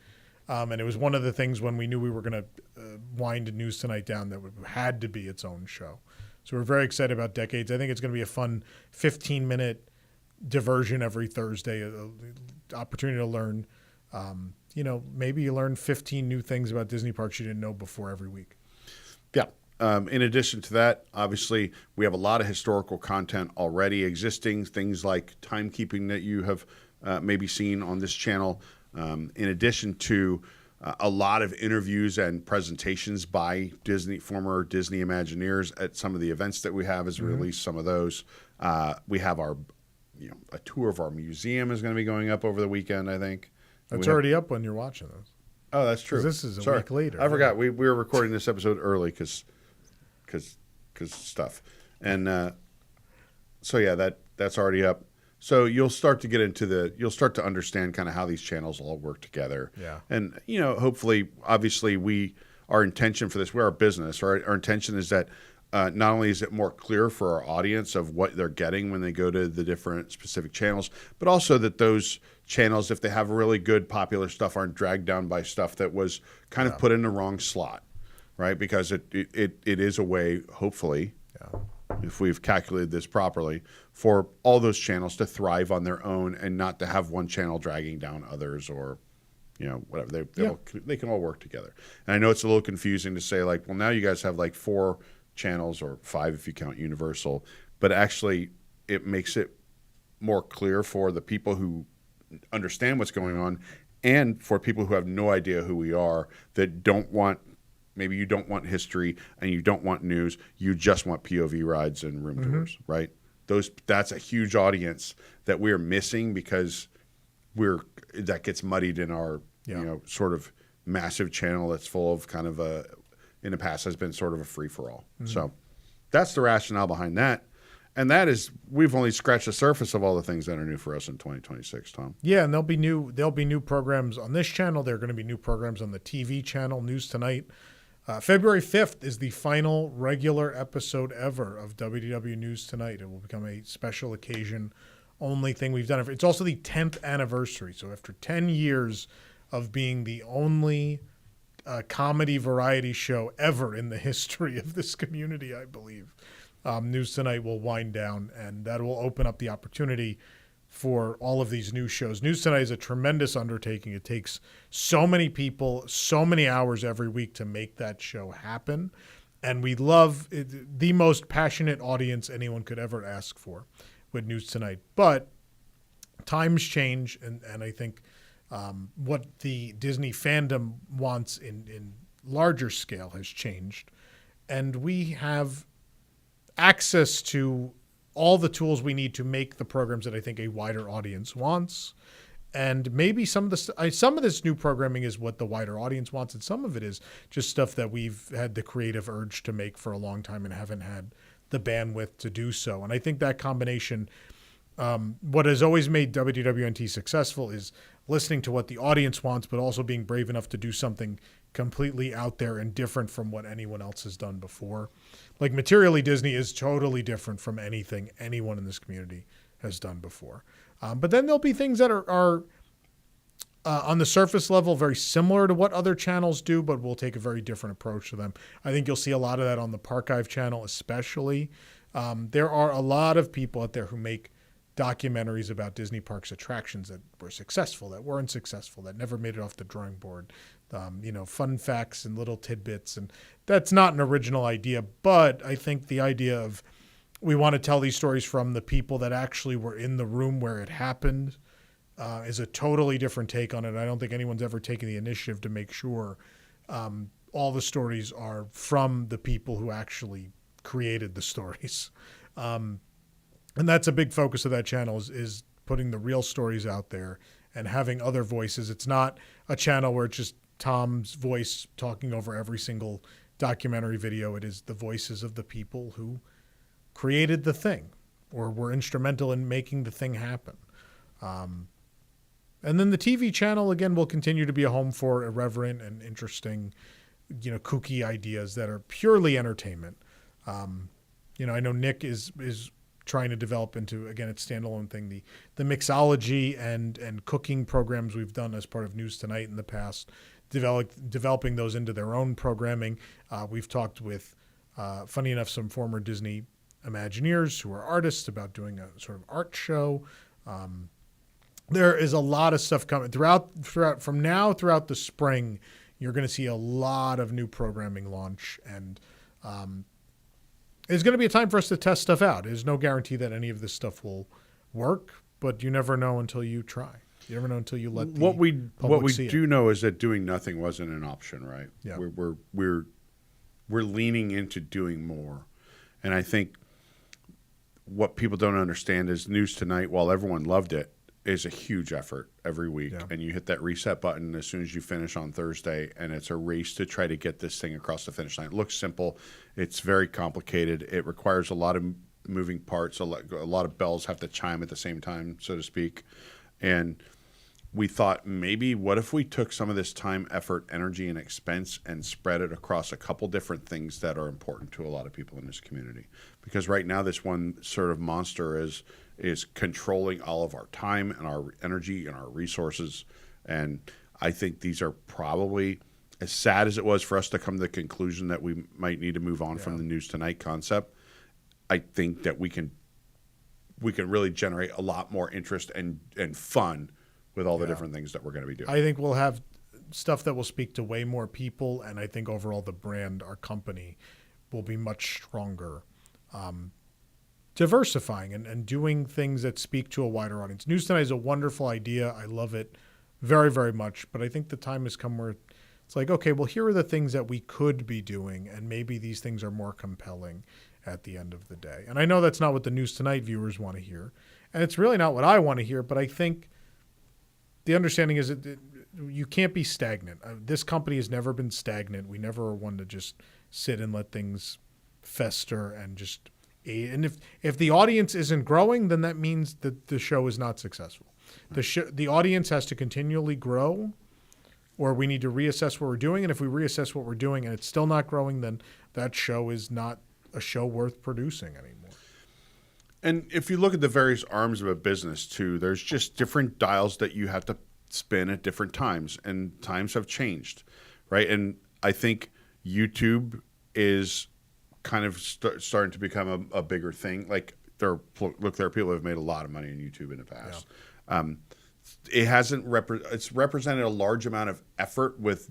and it was one of the things when we knew we were going to wind News Tonight down that had to be its own show. So we're very excited about Decades. I think it's going to be a fun 15-minute diversion every Thursday, opportunity to learn. Maybe you learn 15 new things about Disney parks you didn't know before every week. Yeah. In addition to that, obviously, we have a lot of historical content already existing, things like timekeeping that you have maybe seen on this channel, in addition to a lot of interviews and presentations by former Disney Imagineers at some of the events that we have as we release some of those. We have a tour of our museum is going to be going up over the weekend, I think. It's already up when you're watching this. Oh, that's true. 'Cause this is a Sorry. week later. I forgot. We were recording this episode early because stuff. And so, yeah, that's already up. So you'll start to understand kind of how these channels all work together. Yeah. And, hopefully, obviously, our intention for this, we're a business, right? Our intention is that not only is it more clear for our audience of what they're getting when they go to the different specific channels, but also that those channels, if they have really good popular stuff, aren't dragged down by stuff that was kind of put in the wrong slot, right? Because it is a way, hopefully, if we've calculated this properly, for all those channels to thrive on their own and not to have one channel dragging down others or whatever. They can all work together. And I know it's a little confusing to say, like, well, now you guys have like 4 channels or 5 if you count Universal, but actually it makes it more clear for the people who understand what's going on and for people who have no idea who we are, that maybe you don't want history and you don't want news, you just want POV rides and room tours, right? That's a huge audience that we're missing because that gets muddied in our sort of massive channel that's full of kind of in the past has been sort of a free-for-all. So that's the rationale behind that. And that is, we've only scratched the surface of all the things that are new for us in 2026, Tom. Yeah, and there'll be new programs on this channel. There are going to be new programs on the TV channel, News Tonight. February 5th is the final regular episode ever of WDW News Tonight. It will become a special occasion only thing we've done. It's also the 10th anniversary. So after 10 years of being the only comedy variety show ever in the history of this community, I believe, News Tonight will wind down, and that will open up the opportunity for all of these new shows. News Tonight is a tremendous undertaking. It takes so many people, so many hours every week to make that show happen. And we love the most passionate audience anyone could ever ask for with News Tonight. But times change, and I think what the Disney fandom wants in larger scale has changed. And we have access to all the tools we need to make the programs that I think a wider audience wants. And maybe some of this new programming is what the wider audience wants, and some of it is just stuff that we've had the creative urge to make for a long time and haven't had the bandwidth to do so. And I think that combination, what has always made WDWNT successful is listening to what the audience wants, but also being brave enough to do something completely out there and different from what anyone else has done before. Like, materially, Disney is totally different from anything anyone in this community has done before. But then there'll be things that are on the surface level very similar to what other channels do, but we'll take a very different approach to them. I think you'll see a lot of that on the Parchive channel especially. There are a lot of people out there who make documentaries about Disney parks attractions that were successful, that weren't successful, that never made it off the drawing board. Fun facts and little tidbits. And that's not an original idea, but I think the idea of we want to tell these stories from the people that actually were in the room where it happened is a totally different take on it. I don't think anyone's ever taken the initiative to make sure all the stories are from the people who actually created the stories. And that's a big focus of that channel is putting the real stories out there and having other voices. It's not a channel where it's just Tom's voice talking over every single documentary video. It is the voices of the people who created the thing or were instrumental in making the thing happen. And then the TV channel, again, will continue to be a home for irreverent and interesting, kooky ideas that are purely entertainment. I know Nick is trying to develop into, again, its standalone thing, the mixology and cooking programs we've done as part of News Tonight in the past, developing those into their own programming. We've talked with, funny enough, some former Disney Imagineers who are artists about doing a sort of art show. There is a lot of stuff coming throughout the spring. You're going to see a lot of new programming launch, and it's going to be a time for us to test stuff out. There's no guarantee that any of this stuff will work, but you never know until you try. You never know until you let the what we see do it. know is that doing nothing wasn't an option, right? Yeah. We're leaning into doing more, and I think what people don't understand is News Tonight, while everyone loved it, is a huge effort every week, Yeah. and you hit that reset button as soon as you finish on Thursday, and it's a race to try to get this thing across the finish line. It looks simple. It's very complicated. It requires a lot of moving parts. A lot of bells have to chime at the same time, so to speak. And we thought maybe what if we took some of this time, effort, energy, and expense and spread it across a couple different things that are important to a lot of people in this community? Because right now this one sort of monster is controlling all of our time and our energy and our resources. And I think these are probably, as sad as it was for us to come to the conclusion that we might need to move on from the News Tonight concept, I think that we can really generate a lot more interest and fun with all the different things that we're going to be doing. I think we'll have stuff that will speak to way more people, and I think overall the brand, our company, will be much stronger, diversifying and doing things that speak to a wider audience. News Tonight is a wonderful idea. I love it very, very much, but I think the time has come where it's like, okay, well, here are the things that we could be doing, and maybe these things are more compelling at the end of the day. And I know that's not what the News Tonight viewers want to hear, and it's really not what I want to hear, but I think the understanding is that you can't be stagnant. This company has never been stagnant. We never are one to just sit and let things fester and just. And if the audience isn't growing, then that means that the show is not successful. The audience has to continually grow, or we need to reassess what we're doing. And if we reassess what we're doing and it's still not growing, then that show is not a show worth producing anymore. And if you look at the various arms of a business too, there's just different dials that you have to spin at different times, and times have changed, right? And I think YouTube is kind of starting to become a bigger thing. Like there are people who have made a lot of money on YouTube in the past. Yeah. It hasn't it's represented a large amount of effort with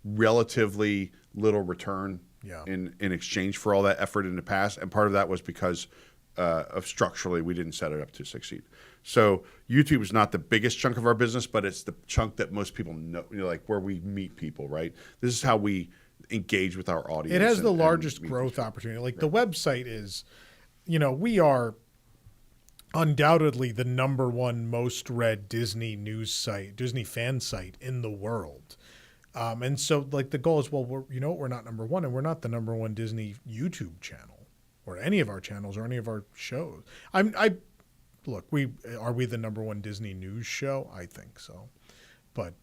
relatively little return in exchange for all that effort in the past, and part of that was because of structurally we didn't set it up to succeed. So YouTube is not the biggest chunk of our business, but it's the chunk that most people know, like where we meet people, right? This is how we engage with our audience. It has the largest growth opportunity. Like the website is, we are undoubtedly the number one most read Disney news site, Disney fan site in the world. And so like the goal is, well, we're not number one, and we're not the number one Disney YouTube channel or any of our channels or any of our shows. Look, are we the number one Disney news show? I think so. But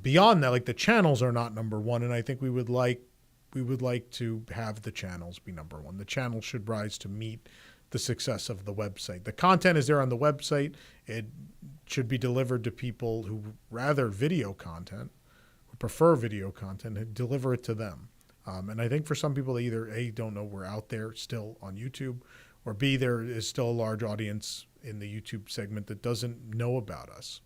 beyond that, like the channels are not number one, and I think we would like to have the channels be number one. The channel should rise to meet the success of the website. The content is there on the website. It should be delivered to people who rather video content, who prefer video content, and deliver it to them. And I think for some people, they either A, don't know we're out there still on YouTube, or B, there is still a large audience in the YouTube segment that doesn't know about us.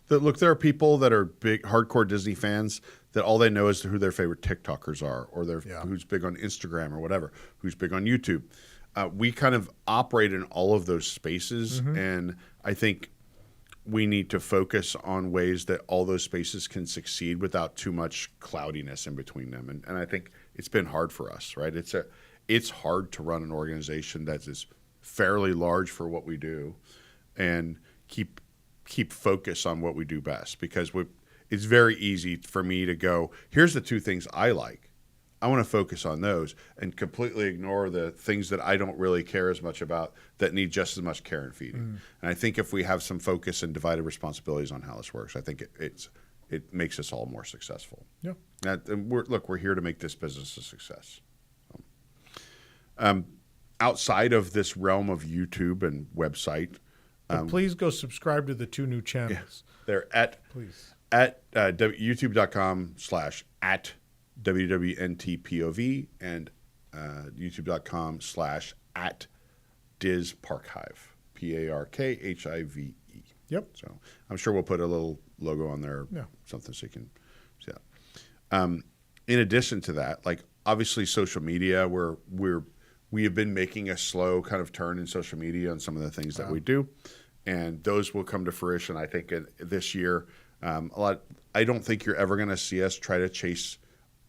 Look, there are people that are big, hardcore Disney fans that all they know is who their favorite TikTokers are, or who's big on Instagram or whatever, who's big on YouTube. We kind of operate in all of those spaces, and I think we need to focus on ways that all those spaces can succeed without too much cloudiness in between them. And I think it's been hard for us, right? It's hard to run an organization that is fairly large for what we do and keep focus on what we do best, because it's very easy for me to go, here's the two things I like. I want to focus on those and completely ignore the things that I don't really care as much about that need just as much care and feeding. And I think if we have some focus and divided responsibilities on how this works, I think it makes us all more successful. Yeah. And we're here to make this business a success. Outside of this realm of YouTube and website, please go subscribe to the two new channels. They're at youtube.com/@WDWNT POV and youtube.com/@DizParkhive, PARKHIVE. Yep. So I'm sure we'll put a little logo on there, something so you can see that. In addition to that, like obviously social media, we have been making a slow kind of turn in social media on some of the things that we do, and those will come to fruition, I think, this year. I don't think you're ever going to see us try to chase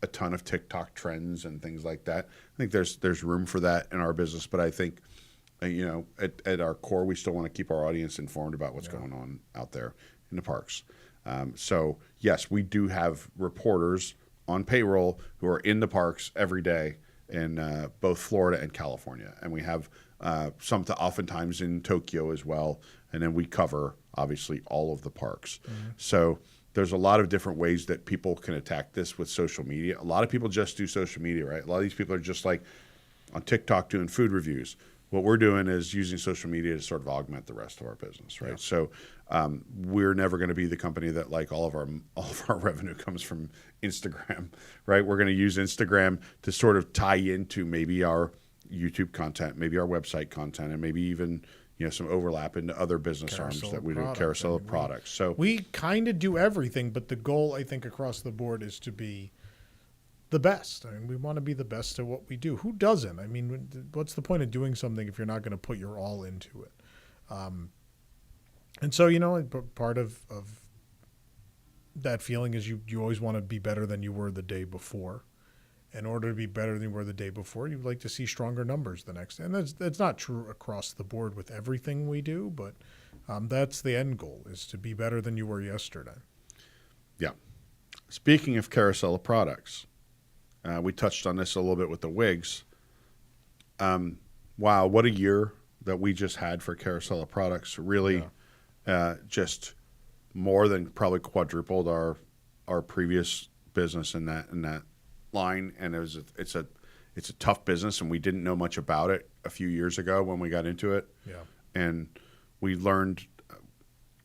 a ton of TikTok trends and things like that. I think there's room for that in our business, but I think at our core, we still want to keep our audience informed about what's going on out there in the parks. So yes, we do have reporters on payroll who are in the parks every day in both Florida and California, and we have some oftentimes in Tokyo as well. And then we cover obviously all of the parks. So there's a lot of different ways that people can attack this with social media. A lot of people just do social media, right? A lot of these people are just like on TikTok doing food reviews. What we're doing is using social media to sort of augment the rest of our business, right? So we're never going to be the company that like all of our revenue comes from Instagram, right? We're going to use Instagram to sort of tie into maybe our YouTube content, maybe our website content, and maybe even some overlap into other business arms that we do, carousel of products. So we kind of do everything, but the goal, I think, across the board is to be the best. I mean, we want to be the best at what we do. Who doesn't? I mean, what's the point of doing something if you're not going to put your all into it? And so, part of that feeling is you always want to be better than you were the day before. In order to be better than you were the day before, you'd like to see stronger numbers the next day. And that's not true across the board with everything we do, but that's the end goal, is to be better than you were yesterday. Yeah. Speaking of carousel of products, we touched on this a little bit with the WIGS. Wow, what a year that we just had for carousel of products. Really just more than probably quadrupled our previous business in that line, and it's a tough business, and we didn't know much about it a few years ago when we got into it. And we learned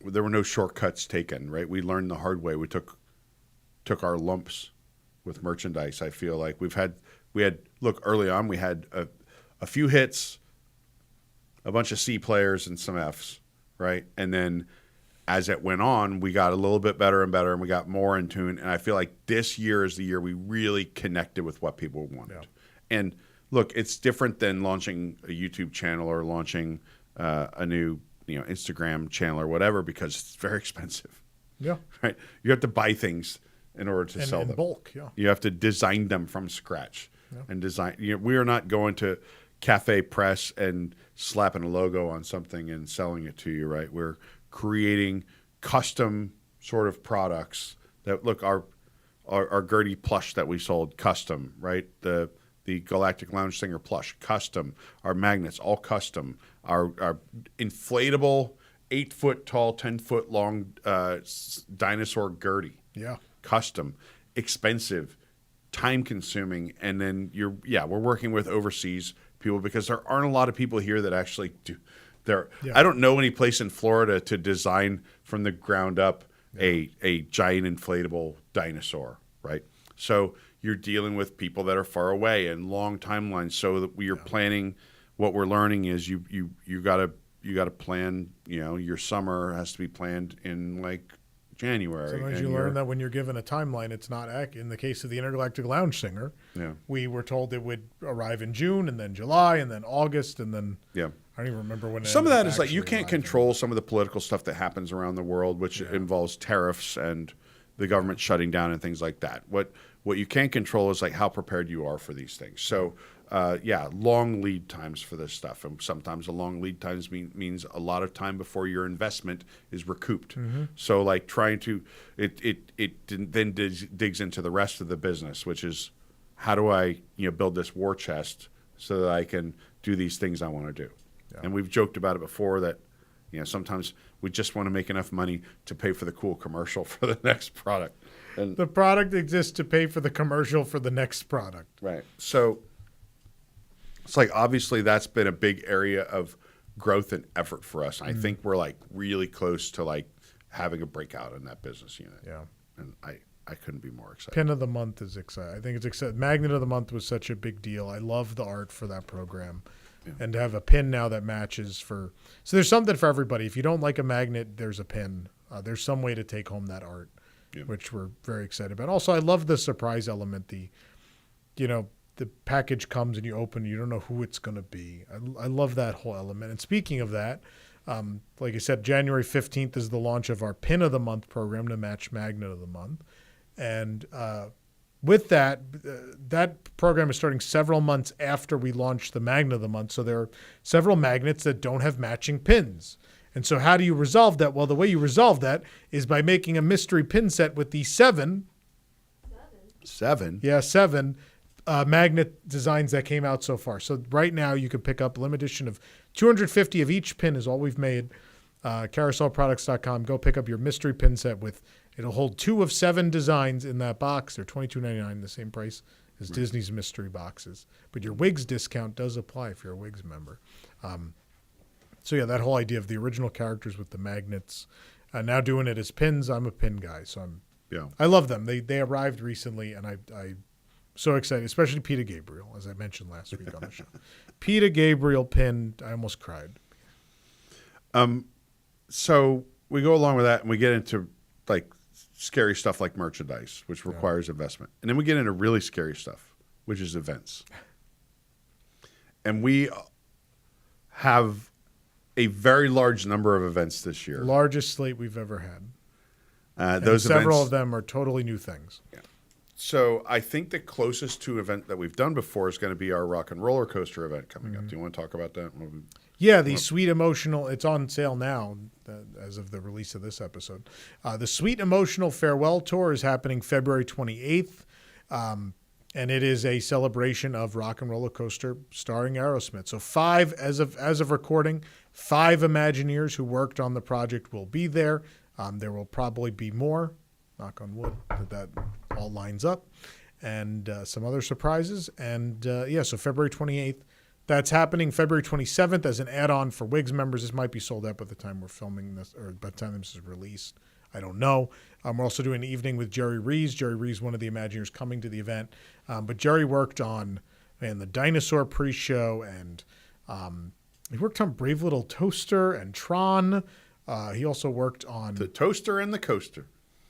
there were no shortcuts taken, right? We learned the hard way. We took our lumps with merchandise. I feel like we had early on we had a few hits, a bunch of C players and some Fs, right? And then as it went on, we got a little bit better and better, and we got more in tune. And I feel like this year is the year we really connected with what people wanted. And look, it's different than launching a YouTube channel or launching a new Instagram channel or whatever, because it's very expensive. Right? You have to buy things in order to sell them. In bulk, You have to design them from scratch. And design. We are not going to Cafe Press and slapping a logo on something and selling it to you, right? We're creating custom sort of products that look our Gertie plush that we sold, custom, right? The Galactic Lounge Singer plush, custom. Our magnets, all custom. Our inflatable 8-foot tall, 10-foot long dinosaur Gertie, custom, expensive, time consuming, and then we're working with overseas people because there aren't a lot of people here that actually do. I don't know any place in Florida to design from the ground up a giant inflatable dinosaur, right? So you're dealing with people that are far away and long timelines. So that we are planning. What we're learning is you gotta plan. Your summer has to be planned in like January. Sometimes you learn that when you're given a timeline, it's not accurate. In the case of the Intergalactic Lounge Singer, we were told it would arrive in June, and then July, and then August, and then I don't even remember when. Some of that is like you can't control some of the political stuff that happens around the world, which involves tariffs and the government shutting down and things like that. What you can't control is like how prepared you are for these things. So long lead times for this stuff, and sometimes the long lead times means a lot of time before your investment is recouped. So like trying to it then digs into the rest of the business, which is how do I build this war chest so that I can do these things I want to do. And we've joked about it before that sometimes we just want to make enough money to pay for the cool commercial for the next product. And the product exists to pay for the commercial for the next product. Right. So it's like obviously that's been a big area of growth and effort for us. I think we're like really close to like having a breakout in that business unit. And I couldn't be more excited. Pin of the month is exciting. I think it's exciting. Magnet of the month was such a big deal. I love the art for that program. And to have a pin now that matches so there's something for everybody. If you don't like a magnet, there's a pin. There's some way to take home that art, which we're very excited about. Also, I love the surprise element. The package comes and you open, you don't know who it's going to be. I love that whole element. And speaking of that, like I said, January 15th is the launch of our Pin of the Month program to match Magnet of the Month. And with that, that program is starting several months after we launched the Magnet of the Month. So there are several magnets that don't have matching pins. And so how do you resolve that? Well, the way you resolve that is by making a mystery pin set with the seven magnet designs that came out so far. So right now you can pick up a limited edition of 250 of each pin is all we've made. Carouselproducts.com. Go pick up your mystery pin set with, it'll hold 2 of 7 designs in that box. They're $22.99, the same price as Disney's mystery boxes. But your WIGS discount does apply if you're a WIGS member. So yeah, that whole idea of the original characters with the magnets, now doing it as pins. I'm a pin guy, so I love them. They arrived recently, and I'm so excited, especially Peter Gabriel, as I mentioned last week on the show. Peter Gabriel pin, I almost cried. So we go along with that, and we get into like scary stuff like merchandise, which requires investment, and then we get into really scary stuff, which is events. And we have a very large number of events this year. Largest slate we've ever had. Those several events, of them are totally new things. Yeah. So I think the closest to event that we've done before is going to be our Rock and Roller Coaster event coming up. Do you want to talk about that? Yeah, the Sweet Emotional, it's on sale now as of the release of this episode. The Sweet Emotional Farewell Tour is happening February 28th, and it is a celebration of Rock and Roller Coaster starring Aerosmith. So 5, as of recording, 5 Imagineers who worked on the project will be there. There will probably be more, knock on wood, that all lines up, and some other surprises. And so February 28th. That's happening February 27th as an add-on for WIGS members. This might be sold out by the time we're filming this, or by the time this is released. I don't know. We're also doing an evening with Jerry Rees. Jerry Rees, one of the Imagineers coming to the event. But Jerry worked on the Dinosaur pre-show, and he worked on Brave Little Toaster and Tron. He also worked on the Toaster and the Coaster.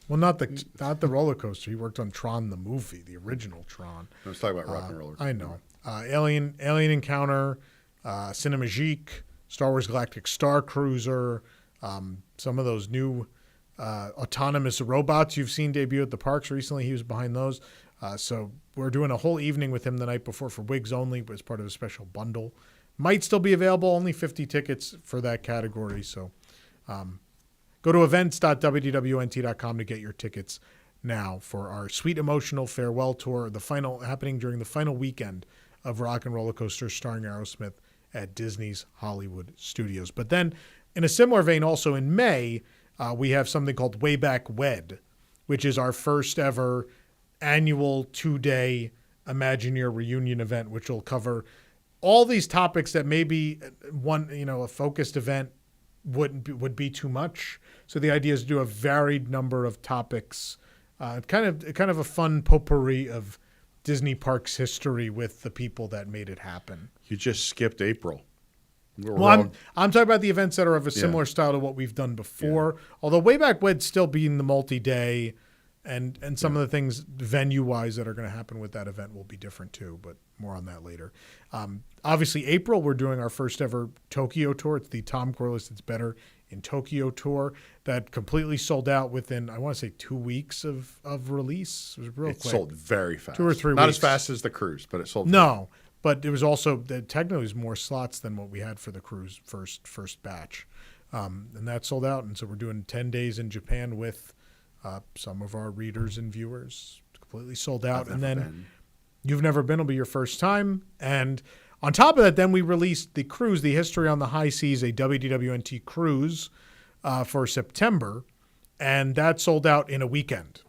Well, not the roller coaster. He worked on Tron the movie, the original Tron. I was talking about Rock and Roller Coaster. I know. Alien Encounter, Cinemagique, Star Wars Galactic Star Cruiser, some of those new autonomous robots you've seen debut at the parks recently. He was behind those. So we're doing a whole evening with him the night before for WIGS only, but as part of a special bundle. Might still be available, only 50 tickets for that category. So go to events.wdwnt.com to get your tickets now for our Sweet Emotional Farewell Tour, happening during the final weekend of Rock and Roller Coaster starring Aerosmith at Disney's Hollywood Studios. But then in a similar vein, also in May, we have something called Way Back Wed, which is our first ever annual 2-day Imagineer reunion event, which will cover all these topics that maybe a focused event would be too much. So the idea is to do a varied number of topics, kind of a fun potpourri of Disney parks history with the people that made it happen. You just skipped April. I'm talking about the events that are of a similar style to what we've done before. Yeah. Although Way Back Wed still being the multi-day, and some of the things venue-wise that are going to happen with that event will be different too, but more on that later. Obviously, April, we're doing our first ever Tokyo tour. It's the Tom Corliss It's Better in Tokyo tour that completely sold out within, I want to say, 2 weeks of release. It was real quick. It sold very fast. 2 or 3 weeks. Not as fast as the cruise, but it sold. No, but it was also technically was more slots than what we had for the cruise first batch, and that sold out. And so we're doing 10 days in Japan with some of our readers and viewers. Completely sold out. And then you've never been will be your first time. And on top of that, then we released the cruise, the History on the High Seas, a WDWNT cruise for September. And that sold out in a weekend.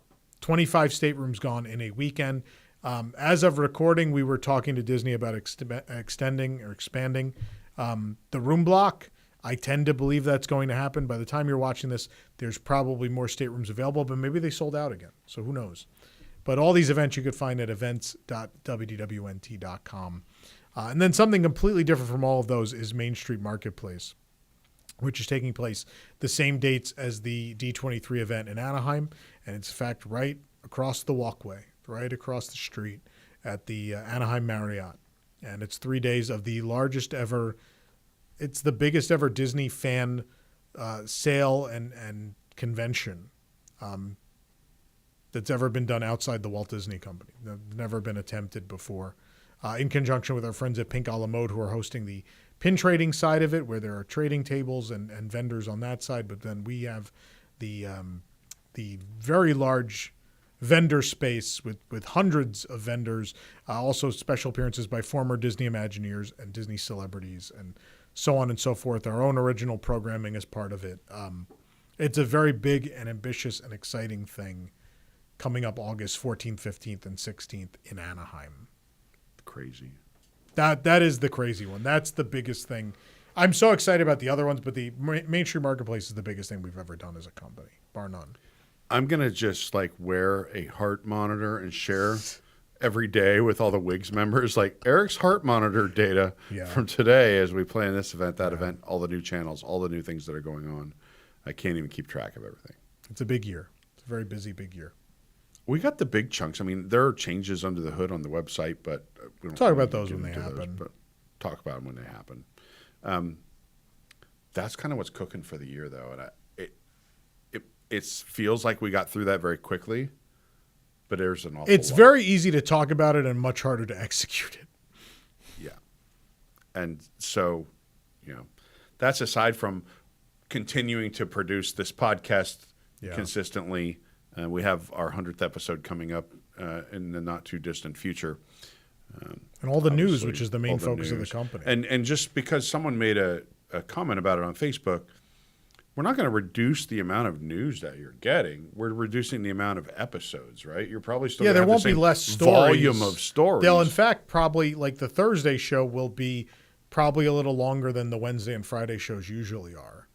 25 staterooms gone in a weekend. As of recording, we were talking to Disney about extending or expanding the room block. I tend to believe that's going to happen. By the time you're watching this, there's probably more staterooms available, but maybe they sold out again. So who knows? But all these events you could find at events.wdwnt.com. And then something completely different from all of those is Main Street Marketplace, which is taking place the same dates as the D23 event in Anaheim. And it's, in fact, right across the walkway, right across the street at the Anaheim Marriott. And it's 3 days of the largest ever, it's the biggest ever Disney fan sale and convention. that's ever been done outside the Walt Disney Company. They've never been attempted before. In conjunction with our friends at Pink a la Mode, who are hosting the pin trading side of it, where there are trading tables and vendors on that side. But then we have the very large vendor space with hundreds of vendors, also special appearances by former Disney Imagineers and Disney celebrities and so on and so forth. Our own original programming is part of it. It's a very big and ambitious and exciting thing coming up August 14th, 15th, and 16th in Anaheim. Crazy. That is the crazy one. That's the biggest thing. I'm so excited about the other ones, but the mainstream marketplace is the biggest thing we've ever done as a company, bar none. I'm going to just like wear a heart monitor and share every day with all the WIGS members, like Eric's heart monitor data from today as we plan this event, that event, all the new channels, all the new things that are going on. I can't even keep track of everything. It's a big year. It's a very busy, big year. We got the big chunks. I mean, there are changes under the hood on the website, but we don't talk about those when they happen. But talk about them when they happen. That's kind of what's cooking for the year, though, and it feels like we got through that very quickly. But there's an awful It's lot. very easy to talk about it and much harder to execute it. Yeah, and so that's aside from continuing to produce this podcast consistently. We have our 100th episode coming up in the not too distant future. And all the news, Obviously, which is the main all the focus of the news. company. And just because someone made a comment about it on Facebook, we're not going to reduce the amount of news that you're getting. We're reducing the amount of episodes, right? You're probably still there gonna have won't the be same less stories. volume of stories. They'll, in fact, probably, like the Thursday show will be probably a little longer than the Wednesday and Friday shows usually are.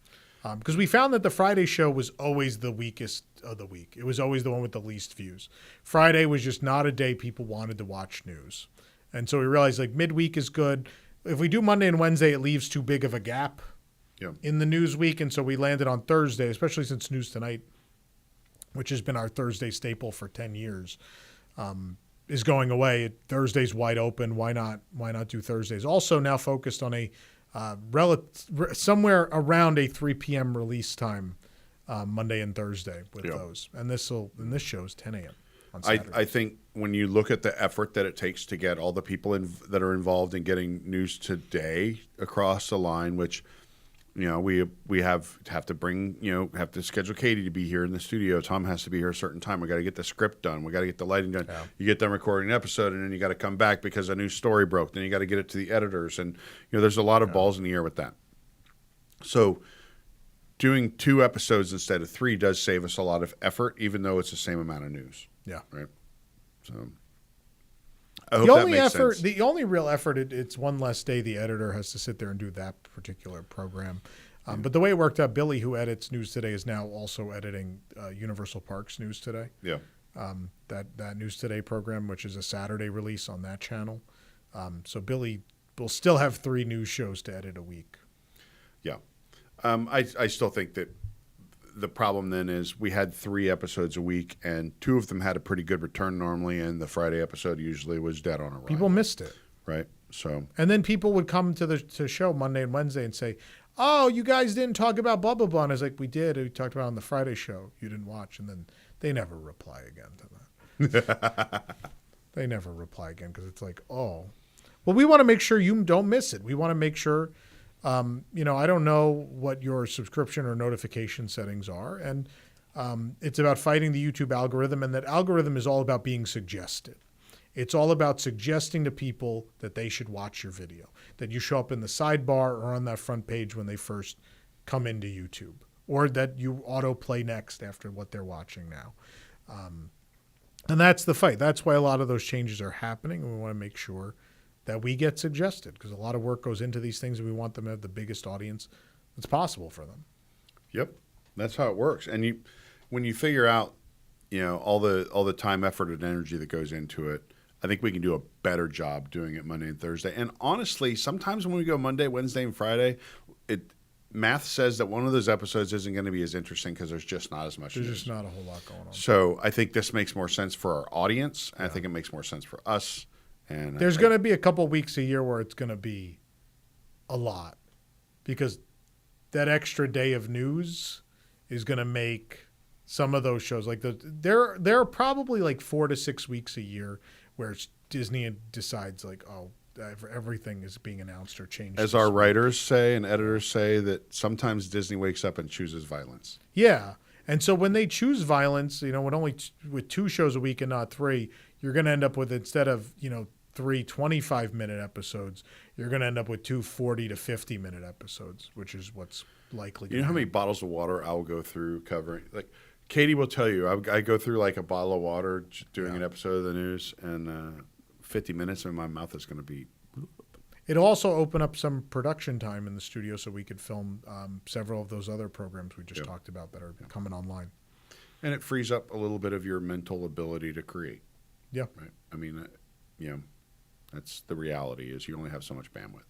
Because we found that the Friday show was always the weakest of the week. It was always the one with the least views. Friday was just not a day people wanted to watch news. And so we realized like midweek is good. If we do Monday and Wednesday, it leaves too big of a gap in the news week. And so we landed on Thursday, especially since News Tonight, which has been our Thursday staple for 10 years, is going away. Thursday's wide open. Why not do Thursdays? Also now focused on a somewhere around a 3 p.m. release time, Monday and Thursday with those. And this show's 10 a.m. on Saturday. I think when you look at the effort that it takes to get all the people that are involved in getting News Today across the line, which we have to bring have to schedule Katie to be here in the studio. Tom has to be here a certain time. We got to get the script done. We got to get the lighting done. Yeah. You get them recording an episode, and then you got to come back because a new story broke. Then you got to get it to the editors, and there's a lot of balls in the air with that. So doing 2 episodes instead of 3 does save us a lot of effort, even though it's the same amount of news. Yeah. Right. So I hope that makes sense. The only real effort, it's one less day the editor has to sit there and do that particular program. But the way it worked out, Billy, who edits News Today, is now also editing Universal Parks News Today. Yeah. That News Today program, which is a Saturday release on that channel. So Billy will still have 3 news shows to edit a week. Yeah. I still think that the problem then is we had 3 episodes a week, and 2 of them had a pretty good return normally, and the Friday episode usually was dead on arrival. People missed it. Right. So. And then people would come to the show Monday and Wednesday and say, oh, you guys didn't talk about blah, blah, blah. And I was like, we did. We talked about it on the Friday show. You didn't watch. And then they never reply again to that. They never reply again because it's like, oh. Well, we want to make sure you don't miss it. We want to make sure, I don't know what your subscription or notification settings are. And it's about fighting the YouTube algorithm. And that algorithm is all about being suggested. It's all about suggesting to people that they should watch your video, that you show up in the sidebar or on that front page when they first come into YouTube, or that you autoplay next after what they're watching now. And that's the fight. That's why a lot of those changes are happening, and we want to make sure that we get suggested, because a lot of work goes into these things, and we want them to have the biggest audience that's possible for them. Yep, that's how it works. And when you figure out, all the time, effort, and energy that goes into it, I think we can do a better job doing it Monday and Thursday. And honestly, sometimes when we go Monday, Wednesday, and Friday, math says that one of those episodes isn't going to be as interesting because there's just not as much news. There's just not a whole lot going on. So I think this makes more sense for our audience, and I think it makes more sense for us. And there's going to be a couple weeks a year where it's going to be a lot, because that extra day of news is going to make some of those shows. Like there are probably like 4 to 6 weeks a year where Disney decides like, oh, everything is being announced or changed. As our writers say and editors say, that sometimes Disney wakes up and chooses violence. Yeah. And so when they choose violence, with 2 shows a week and not 3, you're going to end up with, instead of, 3 25-minute episodes, you're going to end up with 2 40 to 50-minute episodes, which is what's likely. You know how many bottles of water I'll go through covering? Like, Katie will tell you, I go through like a bottle of water doing an episode of the news, and 50 minutes and my mouth is going to be. It'll also open up some production time in the studio so we could film several of those other programs we just talked about that are coming online. And it frees up a little bit of your mental ability to create. Yeah. Right. I mean, that's the reality, is you only have so much bandwidth.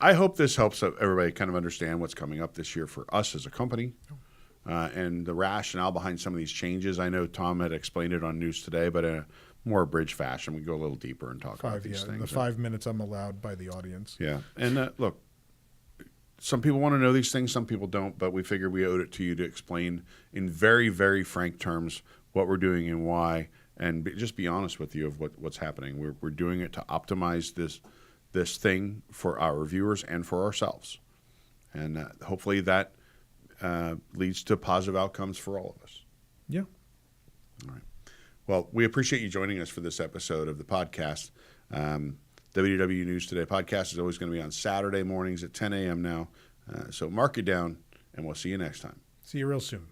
I hope this helps everybody kind of understand what's coming up this year for us as a company, and the rationale behind some of these changes. I know Tom had explained it on News Today, but in a more abridged fashion, we go a little deeper and talk about these things. The 5 minutes I'm allowed by the audience. Yeah. And look, some people want to know these things, some people don't, but we figured we owed it to you to explain in very, very frank terms what we're doing and why, and just be honest with you of what's happening. We're doing it to optimize this thing for our viewers and for ourselves. And hopefully that leads to positive outcomes for all of us. Yeah. All right. Well, we appreciate you joining us for this episode of the podcast. WDW News Today Podcast is always going to be on Saturday mornings at 10 a.m. now. So mark it down, and we'll see you next time. See you real soon.